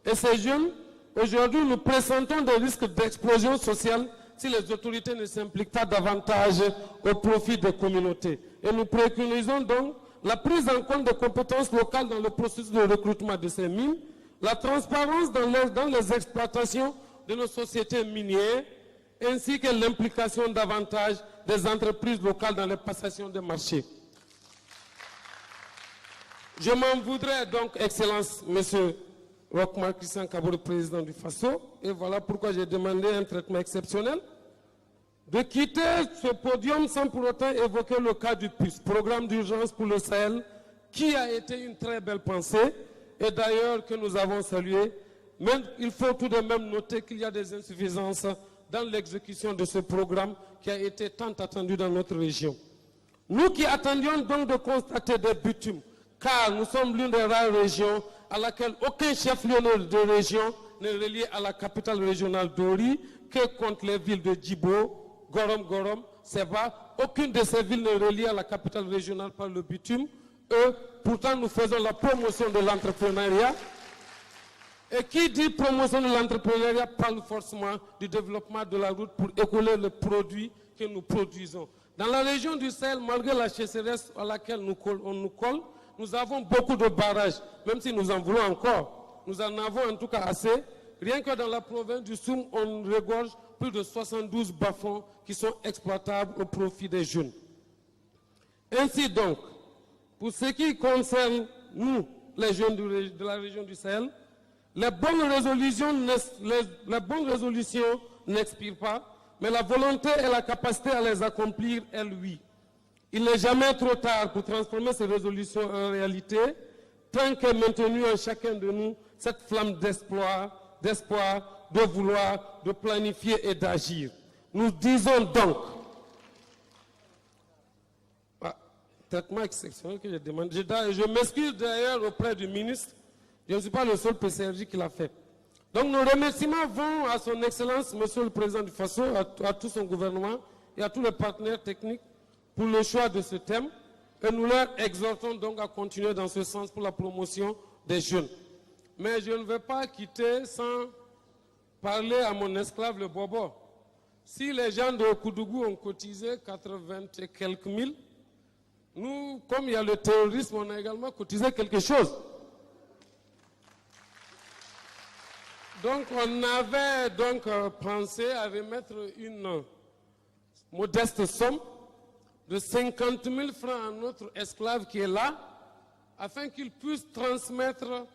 Et ces jeunes, aujourd'hui, nous pressentons des risques d'explosion sociale si les autorités ne s'impliquent pas davantage au profit des communautés. Et nous préconisons donc la prise en compte des compétences locales dans le processus de recrutement de ces mines, la transparence dans les exploitations de nos sociétés minières, ainsi que l'implication davantage des entreprises locales dans les passations de marchés. Je m'en voudrais donc, Excellence, Monsieur Roch-Marc Christian Kaboré, président du FASO, et voilà pourquoi j'ai demandé un traitement exceptionnel, de quitter ce podium sans pour autant évoquer le cas du PUS, Programme d'urgence pour le Sahel, qui a été une très belle pensée, et d'ailleurs que nous avons salué, mais il faut tout de même noter qu'il y a des insuffisances dans l'exécution de ce programme qui a été tant attendu dans notre région. Nous qui attendions donc de constater des bitumes, car nous sommes l'une des rares régions à laquelle aucun chef-lieu de région n'est relié à la capitale régionale d'Ori, que contre les villes de Djibo, Gorom, Seba. Aucune de ces villes n'est reliée à la capitale régionale par le bitume. Pourtant, nous faisons la promotion de l'entrepreneuriat. Et qui dit promotion de l'entrepreneuriat parle forcément du développement de la route pour écouler le produit que nous produisons. Dans la région du Sahel, malgré la sécheresse à laquelle on nous colle, nous avons beaucoup de barrages, même si nous en voulons encore. Nous en avons en tout cas assez. Rien que dans la province du Soum, on regorge plus de 72 bas-fonds qui sont exploitables au profit des jeunes. Ainsi donc, pour ce qui concerne nous, les jeunes de la région du Sahel, les bonnes résolutions n'expirent pas, mais la volonté et la capacité à les accomplir, elles, oui. Il n'est jamais trop tard pour transformer ces résolutions en réalité, tant qu'est maintenue en chacun de nous cette flamme d'espoir, de vouloir, de planifier et d'agir. Nous disons donc, traitement exceptionnel que je demande, je m'excuse d'ailleurs auprès du ministre, je ne suis pas le seul PCRJ qui l'a fait. Donc nos remerciements vont à son Excellence, Monsieur le Président du FASO, à tout son gouvernement et à tous les partenaires techniques pour le choix de ce thème. Et nous leur exhortons donc à continuer dans ce sens pour la promotion des jeunes. Mais je ne vais pas quitter sans parler à mon esclave le Bobo. Si les gens de Koudougou ont cotisé 80 et quelques mille, nous, comme il y a le terrorisme, on a également cotisé quelque chose. Donc on avait donc pensé à remettre une modeste somme de 50 000 francs à notre esclave qui est là, afin qu'il puisse transmettre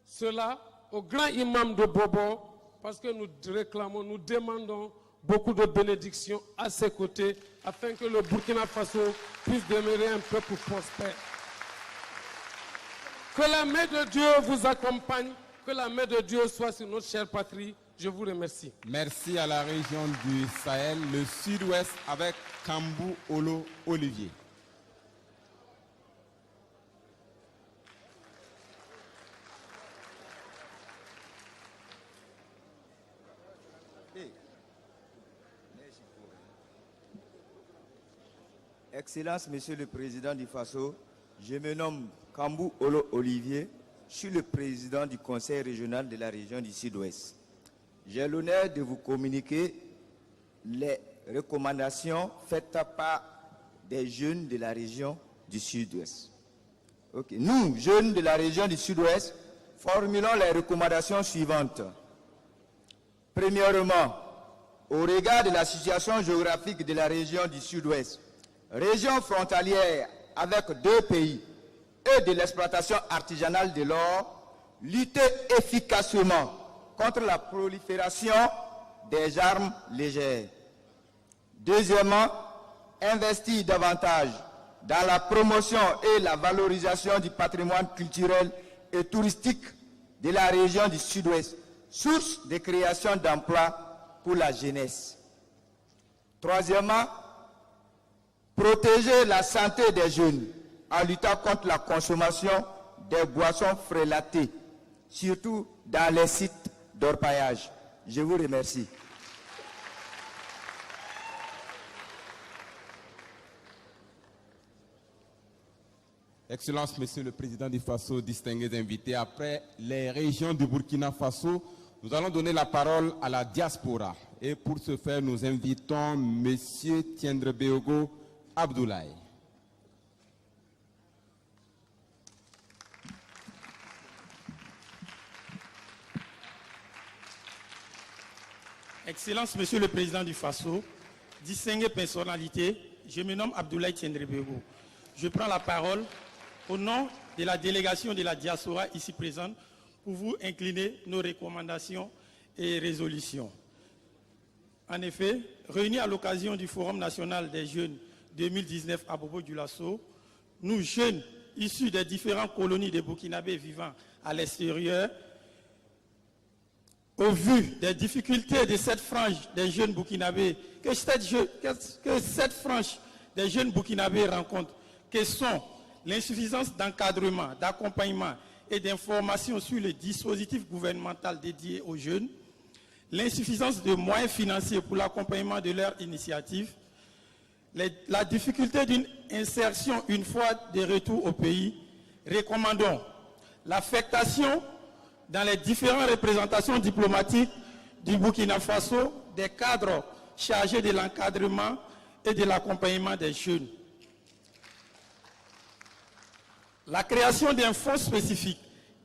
cela au grand imam de Bobo, parce que nous réclamons, nous demandons beaucoup de bénédictions à ses côtés, afin que le Burkina Faso puisse demeurer un peuple prospère. Que la main de Dieu vous accompagne, que la main de Dieu soit sur notre chère patrie. Je vous remercie. Merci à la région du Sahel, le sud-ouest, avec Kambou Olo Olivier. Excellence, Monsieur le Président du FASO, je me nomme Kambou Olo Olivier, je suis le président du Conseil régional de la région du Sud-Ouest. J'ai l'honneur de vous communiquer les recommandations faites par des jeunes de la région du Sud-Ouest. Okay. Nous, jeunes de la région du Sud-Ouest, formulons les recommandations suivantes. Premièrement, au regard de la situation géographique de la région du Sud-Ouest, région frontalière avec 2 pays, et de l'exploitation artisanale de l'or, lutter efficacement contre la prolifération des armes légères. Deuxièmement, investir davantage dans la promotion et la valorisation du patrimoine culturel et touristique de la région du Sud-Ouest, source de création d'emplois pour la jeunesse. Troisièmement, protéger la santé des jeunes en luttant contre la consommation des boissons frélatées, surtout dans les sites d'orpaillage. Je vous remercie. Excellences, Monsieur le Président du Faso, distingués invités, après les régions du Burkina Faso, nous allons donner la parole à la diaspora. Et pour ce faire, nous invitons Monsieur Tiendrebeogo Abdoulaye. Excellence, Monsieur le Président du Faso, distinguées personnalités, je me nomme Abdoulaye Tiendrebeogo. Je prends la parole au nom de la délégation de la diaspora ici présente pour vous incliner nos recommandations et résolutions. En effet, réunis à l'occasion du Forum national des jeunes 2019 à Bobo-Dioulasso, nous jeunes issus des différentes colonies de Burkinabés vivant à l'extérieur, au vu des difficultés de cette frange des jeunes burkinabés, que cette frange des jeunes burkinabés rencontre, que sont l'insuffisance d'encadrement, d'accompagnement et d'information sur le dispositif gouvernemental dédié aux jeunes, l'insuffisance de moyens financiers pour l'accompagnement de leurs initiatives, la difficulté d'une insertion une fois de retour au pays, recommandons l'affectation dans les différentes représentations diplomatiques du Burkina Faso des cadres chargés de l'encadrement et de l'accompagnement des jeunes. La création d'un fonds spécifique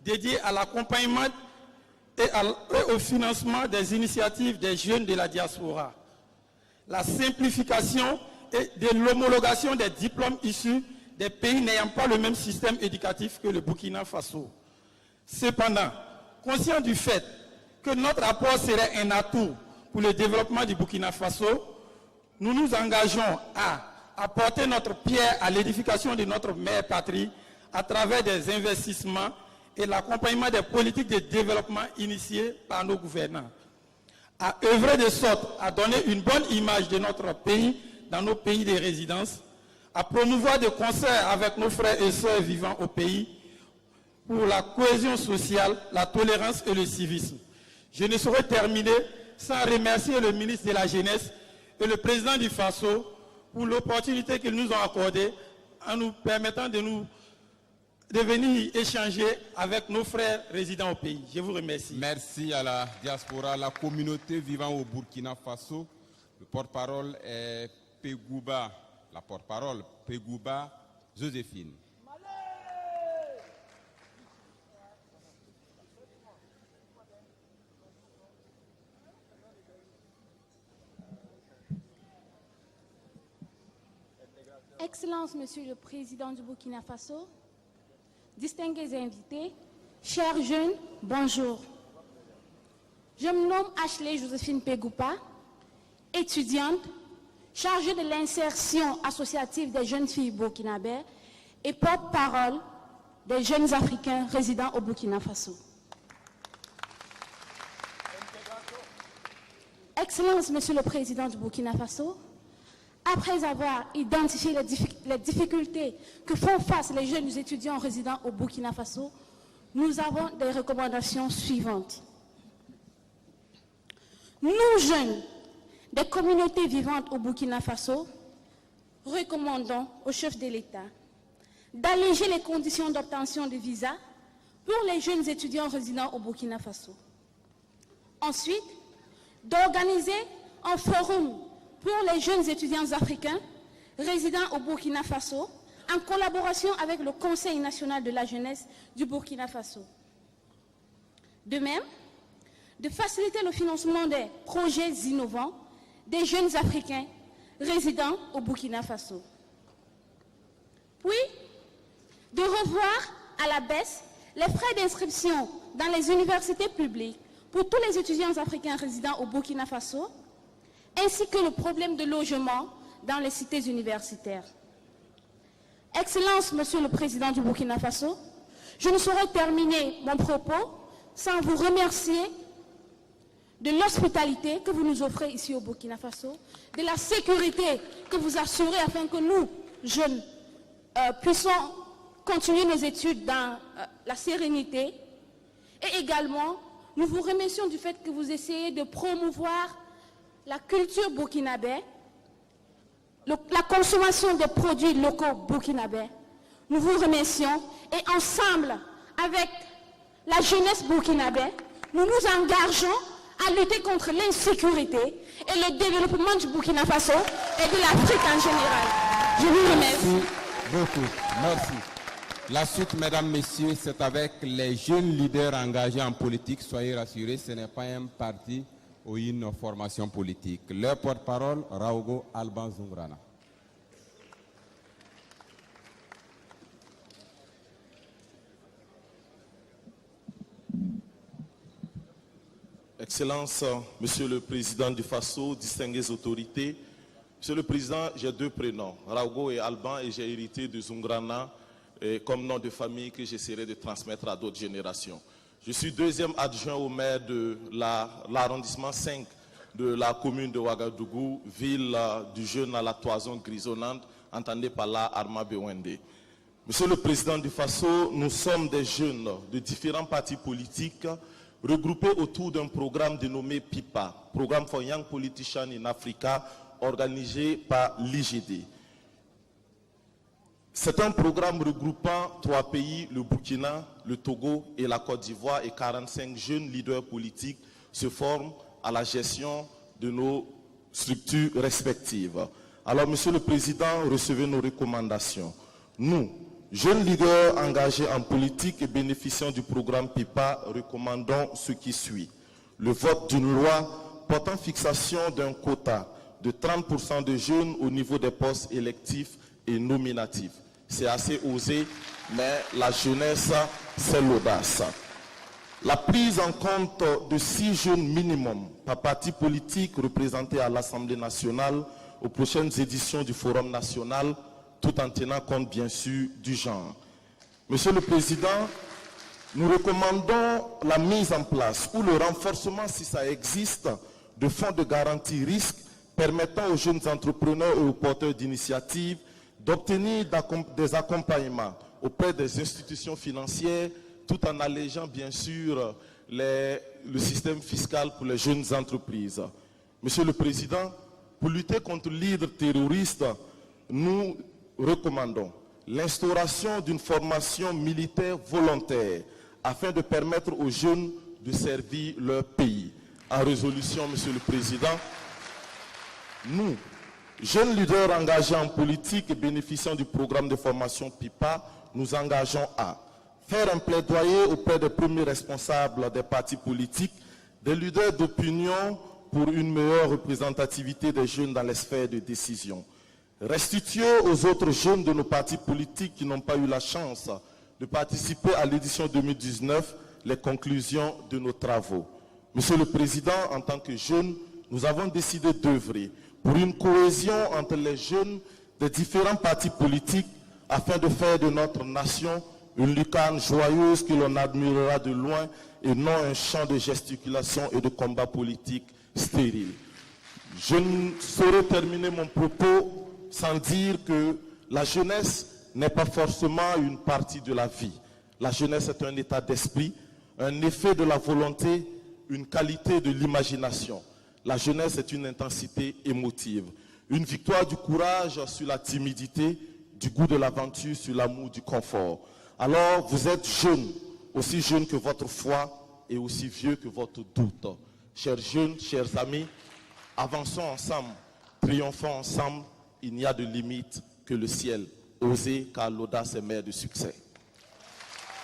dédié à l'accompagnement et au financement des initiatives des jeunes de la diaspora. La simplification et de l'homologation des diplômes issus des pays n'ayant pas le même système éducatif que le Burkina Faso. Cependant, conscient du fait que notre apport serait un atout pour le développement du Burkina Faso, nous nous engageons à apporter notre pierre à l'édification de notre mère patrie à travers des investissements et l'accompagnement des politiques de développement initiées par nos gouvernants, à œuvrer de sorte à donner une bonne image de notre pays dans nos pays de résidence, à promouvoir de concert avec nos frères et sœurs vivant au pays pour la cohésion sociale, la tolérance et le civisme. Je ne saurais terminer sans remercier le ministre de la Jeunesse et le président du Faso pour l'opportunité qu'ils nous ont accordée en nous permettant de venir échanger avec nos frères résidents au pays. Je vous remercie. Merci à la diaspora, la communauté vivant au Burkina Faso. Le porte-parole est Pegouba, la porte-parole Pegouba Joséphine. Excellence, Monsieur le Président du Burkina Faso, distingués invités, chers jeunes, bonjour. Je me nomme Ashley Joséphine Pegoupa, étudiante, chargée de l'insertion associative des jeunes filles burkinabées et porte-parole des jeunes Africains résidant au Burkina Faso. Excellence, Monsieur le Président du Burkina Faso, après avoir identifié les difficultés que font face les jeunes étudiants résidant au Burkina Faso, nous avons des recommandations suivantes. Nous, jeunes des communautés vivantes au Burkina Faso, recommandons au chef de l'État d'alléger les conditions d'obtention de visa pour les jeunes étudiants résidant au Burkina Faso. Ensuite, d'organiser un forum pour les jeunes étudiants africains résidant au Burkina Faso en collaboration avec le Conseil national de la jeunesse du Burkina Faso. De même, de faciliter le financement des projets innovants des jeunes Africains résidant au Burkina Faso. Puis, de revoir à la baisse les frais d'inscription dans les universités publiques pour tous les étudiants africains résidant au Burkina Faso, ainsi que le problème de logement dans les cités universitaires. Excellence, Monsieur le Président du Burkina Faso, je ne saurais terminer mon propos sans vous remercier de l'hospitalité que vous nous offrez ici au Burkina Faso, de la sécurité que vous assurez afin que nous, jeunes, puissions continuer nos études dans la sérénité. Et également, nous vous remercions du fait que vous essayez de promouvoir la culture burkinabé, la consommation des produits locaux burkinabés. Nous vous remercions et ensemble, avec la jeunesse burkinabé, nous nous engageons à lutter contre l'insécurité et le développement du Burkina Faso et de l'Afrique en général. Je vous remercie. Merci beaucoup. Merci. La suite, mesdames, messieurs, c'est avec les jeunes leaders engagés en politique. Soyez rassurés, ce n'est pas un parti ou une formation politique. Leur porte-parole, Raogo Alban Zungrana. Excellence, Monsieur le Président du Faso, distinguées autorités. Monsieur le Président, j'ai deux prénoms, Raogo et Alban, et j'ai hérité de Zungrana comme nom de famille que j'essaierai de transmettre à d'autres générations. Je suis deuxième adjoint au maire de l'arrondissement 5 de la commune de Ouagadougou, ville du jeune à la toison grisonnante, entendez par là Arma Bewende. Monsieur le Président du Faso, nous sommes des jeunes de différents partis politiques regroupés autour d'un programme dénommé PIPA, Programme for Young Politicians in Africa, organisé par l'IGD. C'est un programme regroupant 3 pays, le Burkina, le Togo et la Côte d'Ivoire, et 45 jeunes leaders politiques se forment à la gestion de nos structures respectives. Alors, Monsieur le Président, recevez nos recommandations. Nous, jeunes leaders engagés en politique et bénéficiant du programme PIPA, recommandons ce qui suit. Le vote d'une loi portant fixation d'un quota de 30% de jeunes au niveau des postes électifs et nominatifs. C'est assez osé, mais la jeunesse, c'est l'audace. La prise en compte de 6 jeunes minimum par parti politique représentés à l'Assemblée nationale aux prochaines éditions du Forum national, tout en tenant compte bien sûr du genre. Monsieur le Président, nous recommandons la mise en place ou le renforcement, si ça existe, de fonds de garantie risque permettant aux jeunes entrepreneurs et aux porteurs d'initiatives d'obtenir des accompagnements auprès des institutions financières tout en allégeant bien sûr le système fiscal pour les jeunes entreprises. Monsieur le Président, pour lutter contre l'hydre terroriste, nous recommandons l'instauration d'une formation militaire volontaire afin de permettre aux jeunes de servir leur pays. En résolution, Monsieur le Président, nous, jeunes leaders engagés en politique et bénéficiant du programme de formation PIPA, nous engageons à faire un plaidoyer auprès des premiers responsables des partis politiques, des leaders d'opinion pour une meilleure représentativité des jeunes dans les sphères de décision. Restituer aux autres jeunes de nos partis politiques qui n'ont pas eu la chance de participer à l'édition 2019 les conclusions de nos travaux. Monsieur le Président, en tant que jeunes, nous avons décidé d'œuvrer pour une cohésion entre les jeunes des différents partis politiques afin de faire de notre nation une lucarne joyeuse que l'on admirera de loin et non un champ de gesticulation et de combat politique stérile. Je ne saurais terminer mon propos sans dire que la jeunesse n'est pas forcément une partie de la vie. La jeunesse est un état d'esprit, un effet de la volonté, une qualité de l'imagination. La jeunesse est une intensité émotive, une victoire du courage sur la timidité, du goût de l'aventure sur l'amour du confort. Alors, vous êtes jeunes, aussi jeunes que votre foi et aussi vieux que votre doute. Chers jeunes, chers amis, avançons ensemble, triomphons ensemble, il n'y a de limite que le ciel. Osez, car l'audace est mère de succès.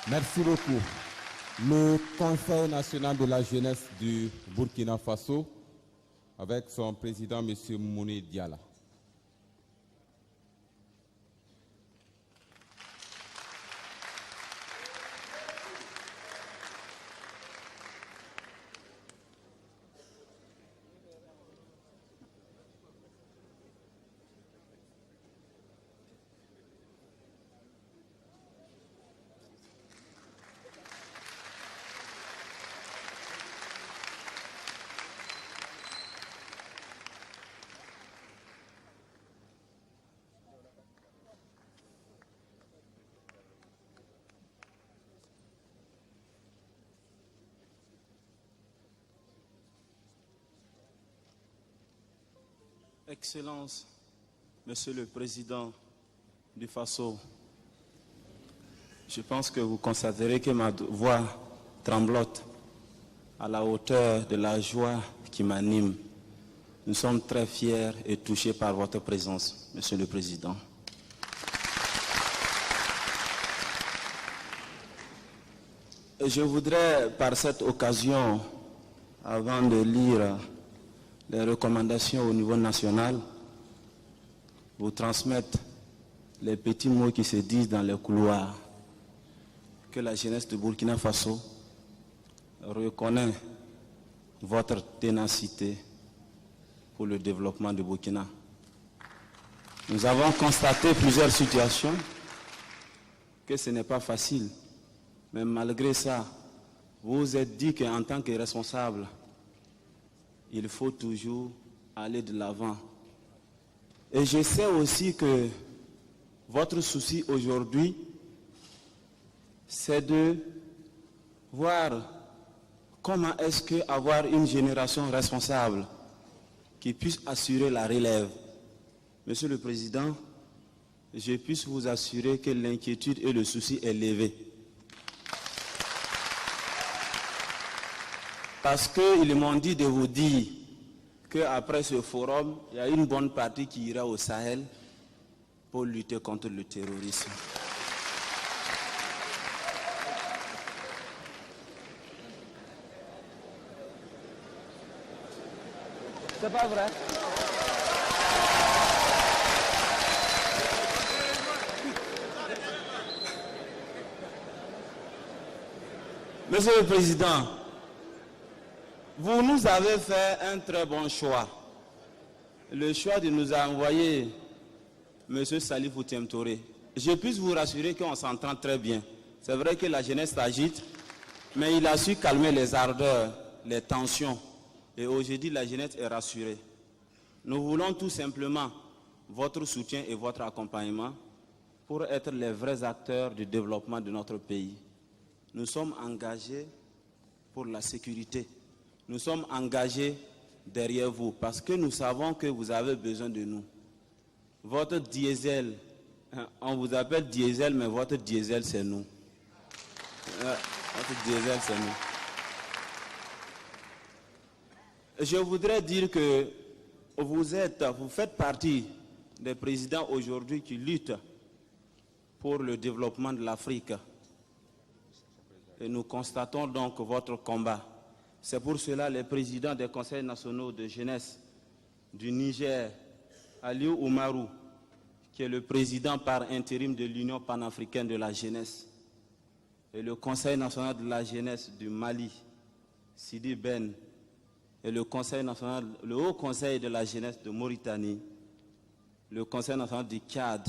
Merci beaucoup. Le Conseil national de la jeunesse du Burkina Faso, avec son président, M. Mouni Diala. Excellence, Monsieur le Président du Faso, je pense que vous constaterez que ma voix tremblote à la hauteur de la joie qui m'anime. Nous sommes très fiers et touchés par votre présence, Monsieur le Président. Je voudrais, par cette occasion, avant de lire les recommandations au niveau national, vous transmettre les petits mots qui se disent dans les couloirs, que la jeunesse de Burkina Faso reconnaît votre ténacité pour le développement du Burkina. Nous avons constaté plusieurs situations, que ce n'est pas facile, mais malgré ça, vous vous êtes dit qu'en tant que responsable, il faut toujours aller de l'avant. Et je sais aussi que votre souci aujourd'hui, c'est de voir comment est-ce que avoir une génération responsable qui puisse assurer la relève. Monsieur le Président, je puisse vous assurer que l'inquiétude et le souci est levé. Parce qu'ils m'ont dit de vous dire qu'après ce forum, il y a une bonne partie qui ira au Sahel pour lutter contre le terrorisme. C'est pas vrai? Monsieur le Président, vous nous avez fait un très bon choix. Le choix de nous envoyer M. Salifou Touré. Je puisse vous rassurer qu'on s'entend très bien. C'est vrai que la jeunesse s'agite, mais il a su calmer les ardeurs, les tensions. Et aujourd'hui, la jeunesse est rassurée. Nous voulons tout simplement votre soutien et votre accompagnement pour être les vrais acteurs du développement de notre pays. Nous sommes engagés pour la sécurité. Nous sommes engagés derrière vous parce que nous savons que vous avez besoin de nous. Votre diesel, on vous appelle diesel, mais votre diesel, c'est nous. Votre diesel, c'est nous. Je voudrais dire que vous faites partie des présidents aujourd'hui qui luttent pour le développement de l'Afrique. Et nous constatons donc votre combat. C'est pour cela les présidents des conseils nationaux de jeunesse du Niger, Aliou Oumarou, qui est le président par intérim de l'Union panafricaine de la jeunesse, et le Conseil national de la jeunesse du Mali, Sidi Ben, et le Conseil national, le Haut Conseil de la jeunesse de Mauritanie, le Conseil national du Tchad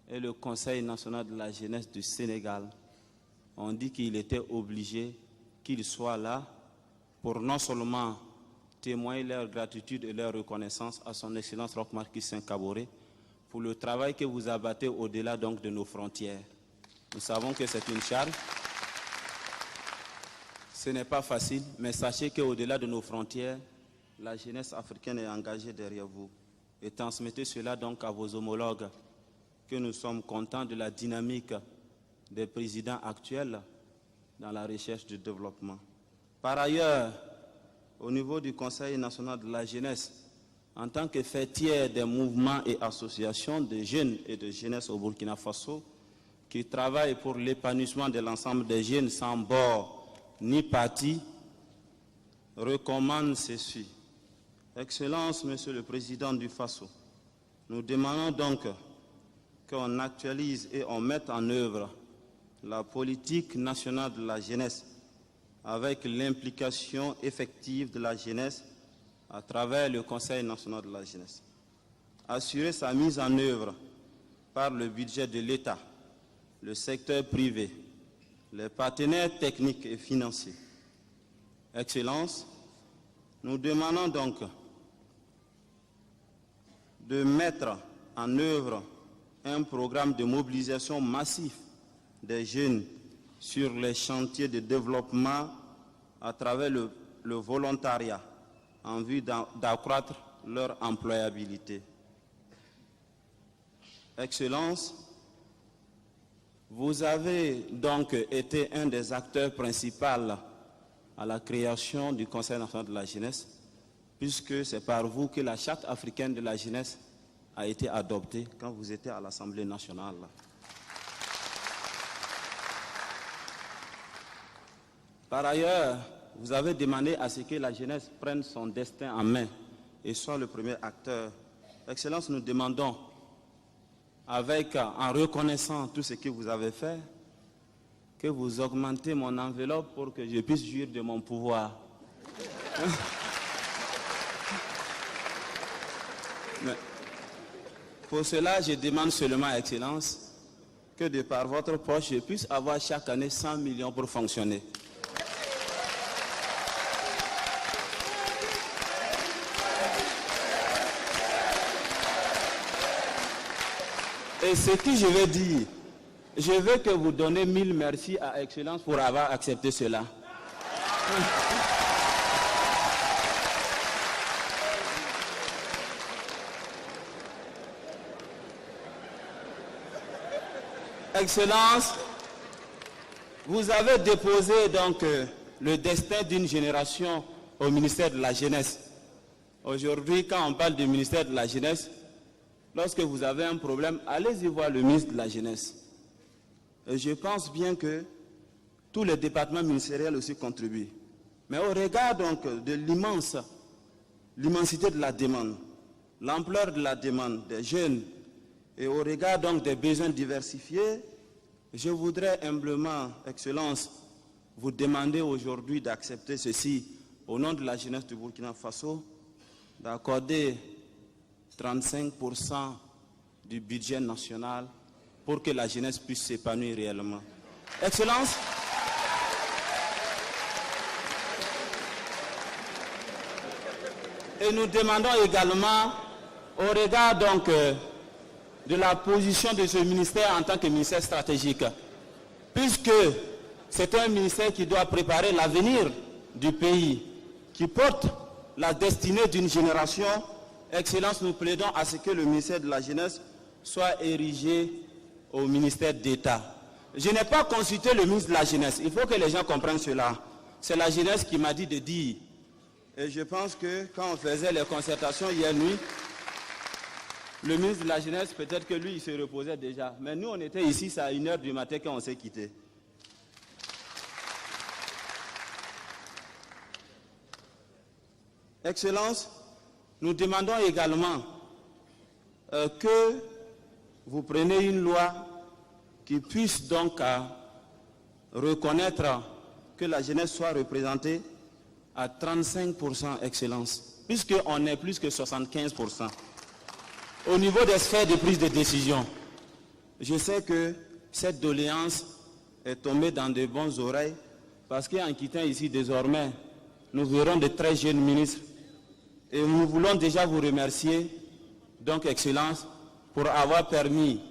et le Conseil national de la jeunesse du Sénégal ont dit qu'il était obligé qu'ils soient là pour non seulement témoigner leur gratitude et leur reconnaissance à son Excellence Roch Marc Christian Kaboré pour le travail que vous abattez au-delà donc de nos frontières. Nous savons que c'est une charge. Ce n'est pas facile, mais sachez qu'au-delà de nos frontières, la jeunesse africaine est engagée derrière vous. Et transmettez cela donc à vos homologues, que nous sommes contents de la dynamique des présidents actuels dans la recherche du développement. Par ailleurs, au niveau du Conseil national de la jeunesse, en tant que fêtière des mouvements et associations de jeunes et de jeunesse au Burkina Faso, qui travaille pour l'épanouissement de l'ensemble des jeunes sans bord ni parti, recommande ceci. Excellence, Monsieur le Président du Faso, nous demandons donc qu'on actualise et on mette en œuvre la politique nationale de la jeunesse avec l'implication effective de la jeunesse à travers le Conseil national de la jeunesse. Assurer sa mise en œuvre par le budget de l'État, le secteur privé, les partenaires techniques et financiers. Excellence, nous demandons donc de mettre en œuvre un programme de mobilisation massif des jeunes sur les chantiers de développement à travers le volontariat en vue d'accroître leur employabilité. Excellence, vous avez donc été un des acteurs principaux à la création du Conseil national de la jeunesse, puisque c'est par vous que la Charte africaine de la jeunesse a été adoptée quand vous étiez à l'Assemblée nationale. Par ailleurs, vous avez demandé à ce que la jeunesse prenne son destin en main et soit le premier acteur. Excellence, nous demandons, en reconnaissant tout ce que vous avez fait, que vous augmentez mon enveloppe pour que je puisse jouir de mon pouvoir. Mais pour cela, je demande seulement, Excellence, que de par votre poche, je puisse avoir chaque année 100 millions pour fonctionner. Et ce que je vais dire, je veux que vous donnez 1000 merci à Excellence pour avoir accepté cela. Excellence, vous avez déposé donc le destin d'une génération au ministère de la Jeunesse. Aujourd'hui, quand on parle du ministère de la Jeunesse, lorsque vous avez un problème, allez-y voir le ministre de la Jeunesse. Et je pense bien que tous les départements ministériels aussi contribuent. Mais au regard donc de l'immensité de la demande, l'ampleur de la demande des jeunes, et au regard donc des besoins diversifiés, je voudrais humblement, Excellence, vous demander aujourd'hui d'accepter ceci au nom de la jeunesse du Burkina Faso, d'accorder 35% du budget national pour que la jeunesse puisse s'épanouir réellement. Excellence, et nous demandons également, au regard donc de la position de ce ministère en tant que ministère stratégique, puisque c'est un ministère qui doit préparer l'avenir du pays, qui porte la destinée d'une génération. Excellence, nous plaidons à ce que le ministère de la Jeunesse soit érigé au ministère d'État. Je n'ai pas consulté le ministre de la Jeunesse. Il faut que les gens comprennent cela. C'est la jeunesse qui m'a dit de dire. Et je pense que quand on faisait les concertations hier nuit, le ministre de la Jeunesse, peut-être que lui, il se reposait déjà. Mais nous, on était ici, c'est à 1h du matin quand on s'est quitté. Excellence, nous demandons également que vous preniez une loi qui puisse donc reconnaître que la jeunesse soit représentée à 35%, Excellence, puisqu'on est plus que 75%. Au niveau des sphères de prise de décision, je sais que cette doléance est tombée dans de bonnes oreilles, parce qu'en quittant ici désormais, nous verrons de très jeunes ministres. Et nous voulons déjà vous remercier, donc Excellence, pour avoir permis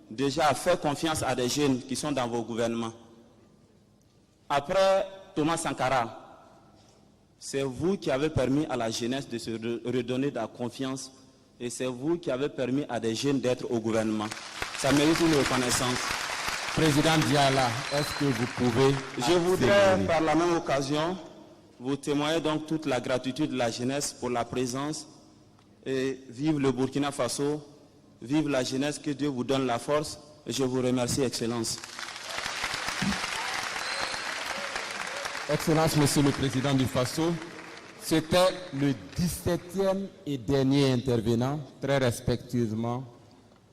déjà à faire confiance à des jeunes qui sont dans vos gouvernements. Après Thomas Sankara, c'est vous qui avez permis à la jeunesse de se redonner de la confiance, et c'est vous qui avez permis à des jeunes d'être au gouvernement. Ça mérite une reconnaissance. Président Diala, est-ce que vous pouvez... Je voudrais, par la même occasion, vous témoigner donc toute la gratitude de la jeunesse pour la présence, et vive le Burkina Faso, vive la jeunesse, que Dieu vous donne la force. Je vous remercie, Excellence. Excellence, Monsieur le Président du Faso, c'était le 17e et dernier intervenant. Très respectueusement,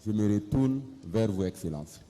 je me retourne vers vous, Excellence.